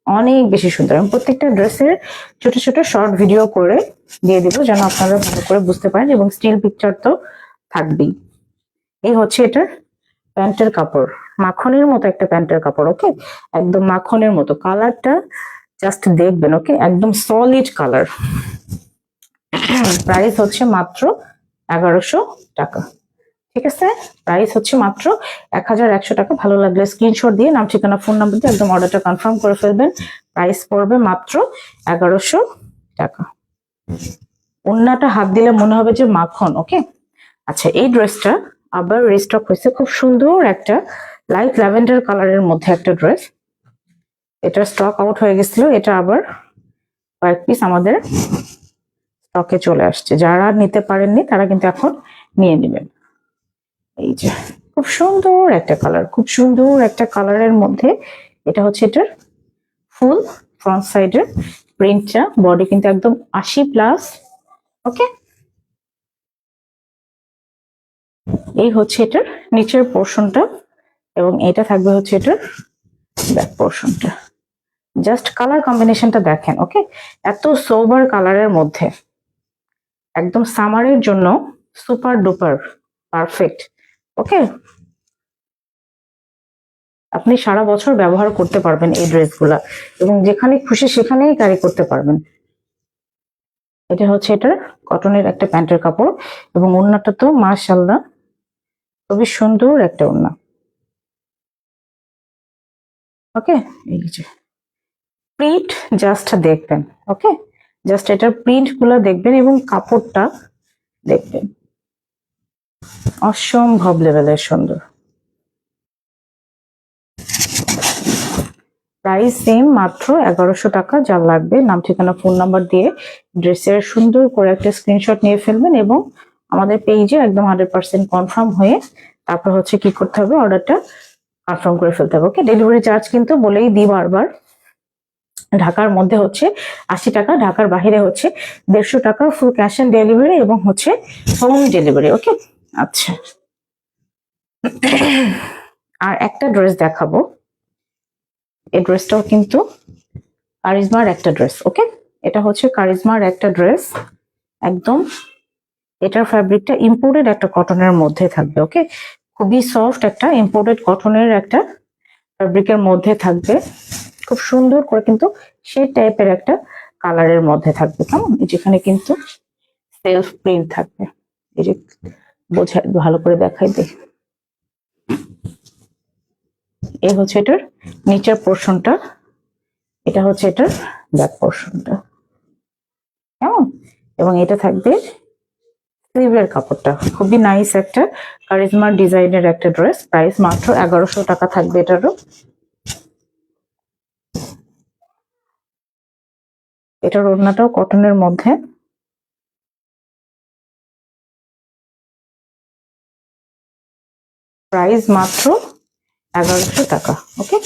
অনেক বেশি সুন্দর। আমি প্রত্যেকটা ড্রেসের ছোট ছোট শর্ট ভিডিও করে দিয়ে দিব যেন আপনারা ভালো করে বুঝতে পারেন, এবং স্টিল পিকচার তো থাকবেই। এই হচ্ছে এটার প্যান্টের কাপড়, মাখনের মতো একটা প্যান্টের কাপড়। ওকে, একদম মাখনের মতো। কালারটা জাস্ট দেখবেন। ওকে, একদম সলিড কালার। প্রাইস হচ্ছে মাত্র 1100 টাকা। ঠিক আছে, প্রাইস হচ্ছে মাত্র 1100 টাকা। ভালো লাগলে স্ক্রিনশট দিয়ে নাম ঠিকানা ফোন নাম্বার দিয়ে একদম অর্ডারটা কনফার্ম করে ফেলবেন। প্রাইস পড়বে মাত্র 1100 টাকা। ওন্নাটা হাত দিলে মনে হবে যে মাখন। ওকে, আচ্ছা, এই ড্রেসটা আবার রিস্টক হয়েছে, খুব সুন্দর একটা লাইট ল্যাভেন্ডার কালারের মধ্যে একটা ড্রেস। এটা স্টক আউট হয়ে গেছিল, এটা আবার কয়েক পিস আমাদের স্টকে চলে আসছে। যারা নিতে পারেননি তারা কিন্তু এখন নিয়ে নেবেন। এই যে খুব সুন্দর একটা কালার, খুব সুন্দর একটা কালারের মধ্যে। এটা হচ্ছে এটার ফুল ফ্রন্ট সাইডের প্রিন্টটা। বডি কিন্তু একদম 80+। ওকে, এই হচ্ছে এটার নিচের পোর্শনটা, এবং এটা থাকবে হচ্ছে এটার ব্যাক পোর্শনটা। জাস্ট কালার কম্বিনেশনটা দেখেন। ওকে, এত সোবার কালারের মধ্যে, একদম সামারের জন্য সুপার ডুপার পারফেক্ট। ওকে, আপনি সারা বছর ব্যবহার করতে পারবেন এই ড্রেসগুলা, এবং যেখানে খুশি সেখানেই ক্যারি করতে পারবেন। এটা হচ্ছে এটার কটনের একটা প্যান্টের কাপড়, এবং ওড়নাটা তো মাশাআল্লাহ খুবই সুন্দর একটা ওড়না। ওকে, এই যে প্রিন্ট জাস্ট দেখবেন। ওকে, জাস্ট এটার প্রিন্ট গুলা দেখবেন এবং কাপড়টা দেখবেন, অসম্ভব লেভেলের সুন্দর। প্রাইস সেম, মাত্র 1100 টাকা। যা লাগবে নাম ঠিকানা ফোন নাম্বার দিয়ে ড্রেসের সুন্দর করে একটা স্ক্রিনশট নিয়ে ফেলবেন, এবং আমাদের পেজে একদম 100% কনফার্ম হয়ে তারপর হচ্ছে কি করতে হবে, অর্ডারটা কনফার্ম করে ফেলতে হবে। ওকে, ডেলিভারি চার্জ কিন্তু বলেই দিই বারবার, ঢাকার মধ্যে হচ্ছে 80 টাকা, ঢাকার বাহিরে হচ্ছে 150 টাকা ফুল ক্যাশ অন ডেলিভারি, এবং হচ্ছে হোম ডেলিভারি। ওকে, আচ্ছা, আর একটা ড্রেস দেখাবো। এই ড্রেসটাও কিন্তু কারিজমার একটা ড্রেস। ওকে, এটা হচ্ছে কারিজমার একটা ড্রেস, একদম এটার ফ্যাব্রিকটা ইম্পোর্টেড একটা কটনের মধ্যে থাকবে। ওকে, খুবই সফট একটা ইম্পোর্টেড কটনের একটা ফ্যাব্রিকের মধ্যে থাকবে, খুব সুন্দর করে কিন্তু সেই টাইপের একটা কালারের মধ্যে থাকবে। কেমন, যেখানে কিন্তু সেলফ প্রিন্ট থাকবে। এই যে বোঝা ভালো করে দেখাই দে, এই হচ্ছে এটার নিচের পোর্শনটা, এটা হচ্ছে এটার ব্যাক পোর্শনটা। কেমন? এবং এটা থাকবে স্লিভের কাপড়টা, খুবই নাইস একটা কারিজমা ডিজাইনের একটা ড্রেস। প্রাইস মাত্র 1100 টাকা থাকবে এটারও। এটার ওড়নাটাও কটনের মধ্যে। প্রাইস মাত্র 1100 টাকা। ওকে,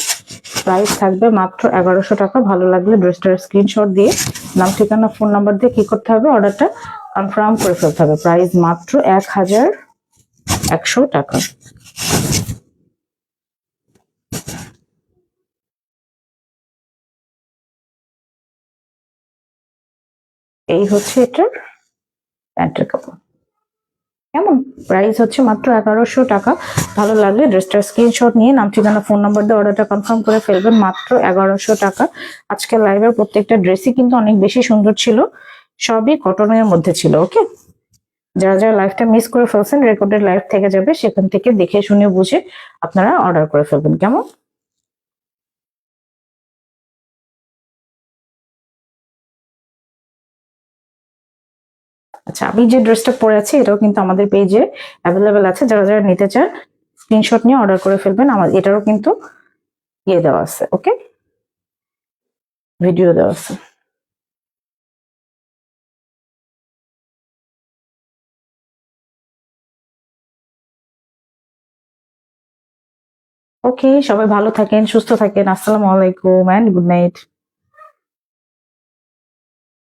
প্রাইস থাকবে মাত্র 1100 টাকা। ভালো লাগলে ড্রেসটার স্ক্রিনশট দিয়ে নাম, ঠিকানা, ফোন নাম্বার দিয়ে কি করতে হবে, অর্ডারটা কনফার্ম করে ফেলতে হবে। প্রাইস মাত্র 1100 টাকা। এই হচ্ছে এটার প্যান্টের কাপড়। কেমন? প্রাইস হচ্ছে মাত্র 1100 টাকা। ভালো লাগলে ড্রেসটার স্ক্রিনশট নিয়ে নাম, ঠিকানা, ফোন নাম্বার দিয়ে অর্ডারটা কনফার্ম করে ফেলবেন। মাত্র 1100 টাকা। আজকের লাইভের প্রত্যেকটা ড্রেসই কিন্তু অনেক বেশি সুন্দর ছিল, সবই কটনের মধ্যে ছিল। ওকে, যারা যারা লাইভটা মিস করে ফেলছেন, রেকর্ডেড লাইভ থেকে যাবে, সেখান থেকে দেখে শুনে বুঝে আপনারা অর্ডার করে ফেলবেন। কেমন? আচ্ছা, আমি যে ড্রেসটা পরে আছি এটাও কিন্তু আমাদের পেজে অ্যাভেলেবেল আছে। যারা যারা নিতে চান স্ক্রিনশট নিয়ে অর্ডার করে ফেলবেন। আমার এটারও কিন্তু ইয়ে দেওয়া আছে, ওকে, ভিডিও দেওয়া আছে। ওকে, সবাই ভালো থাকেন, সুস্থ থাকেন। আসসালামু আলাইকুম এন্ড গুড নাইট।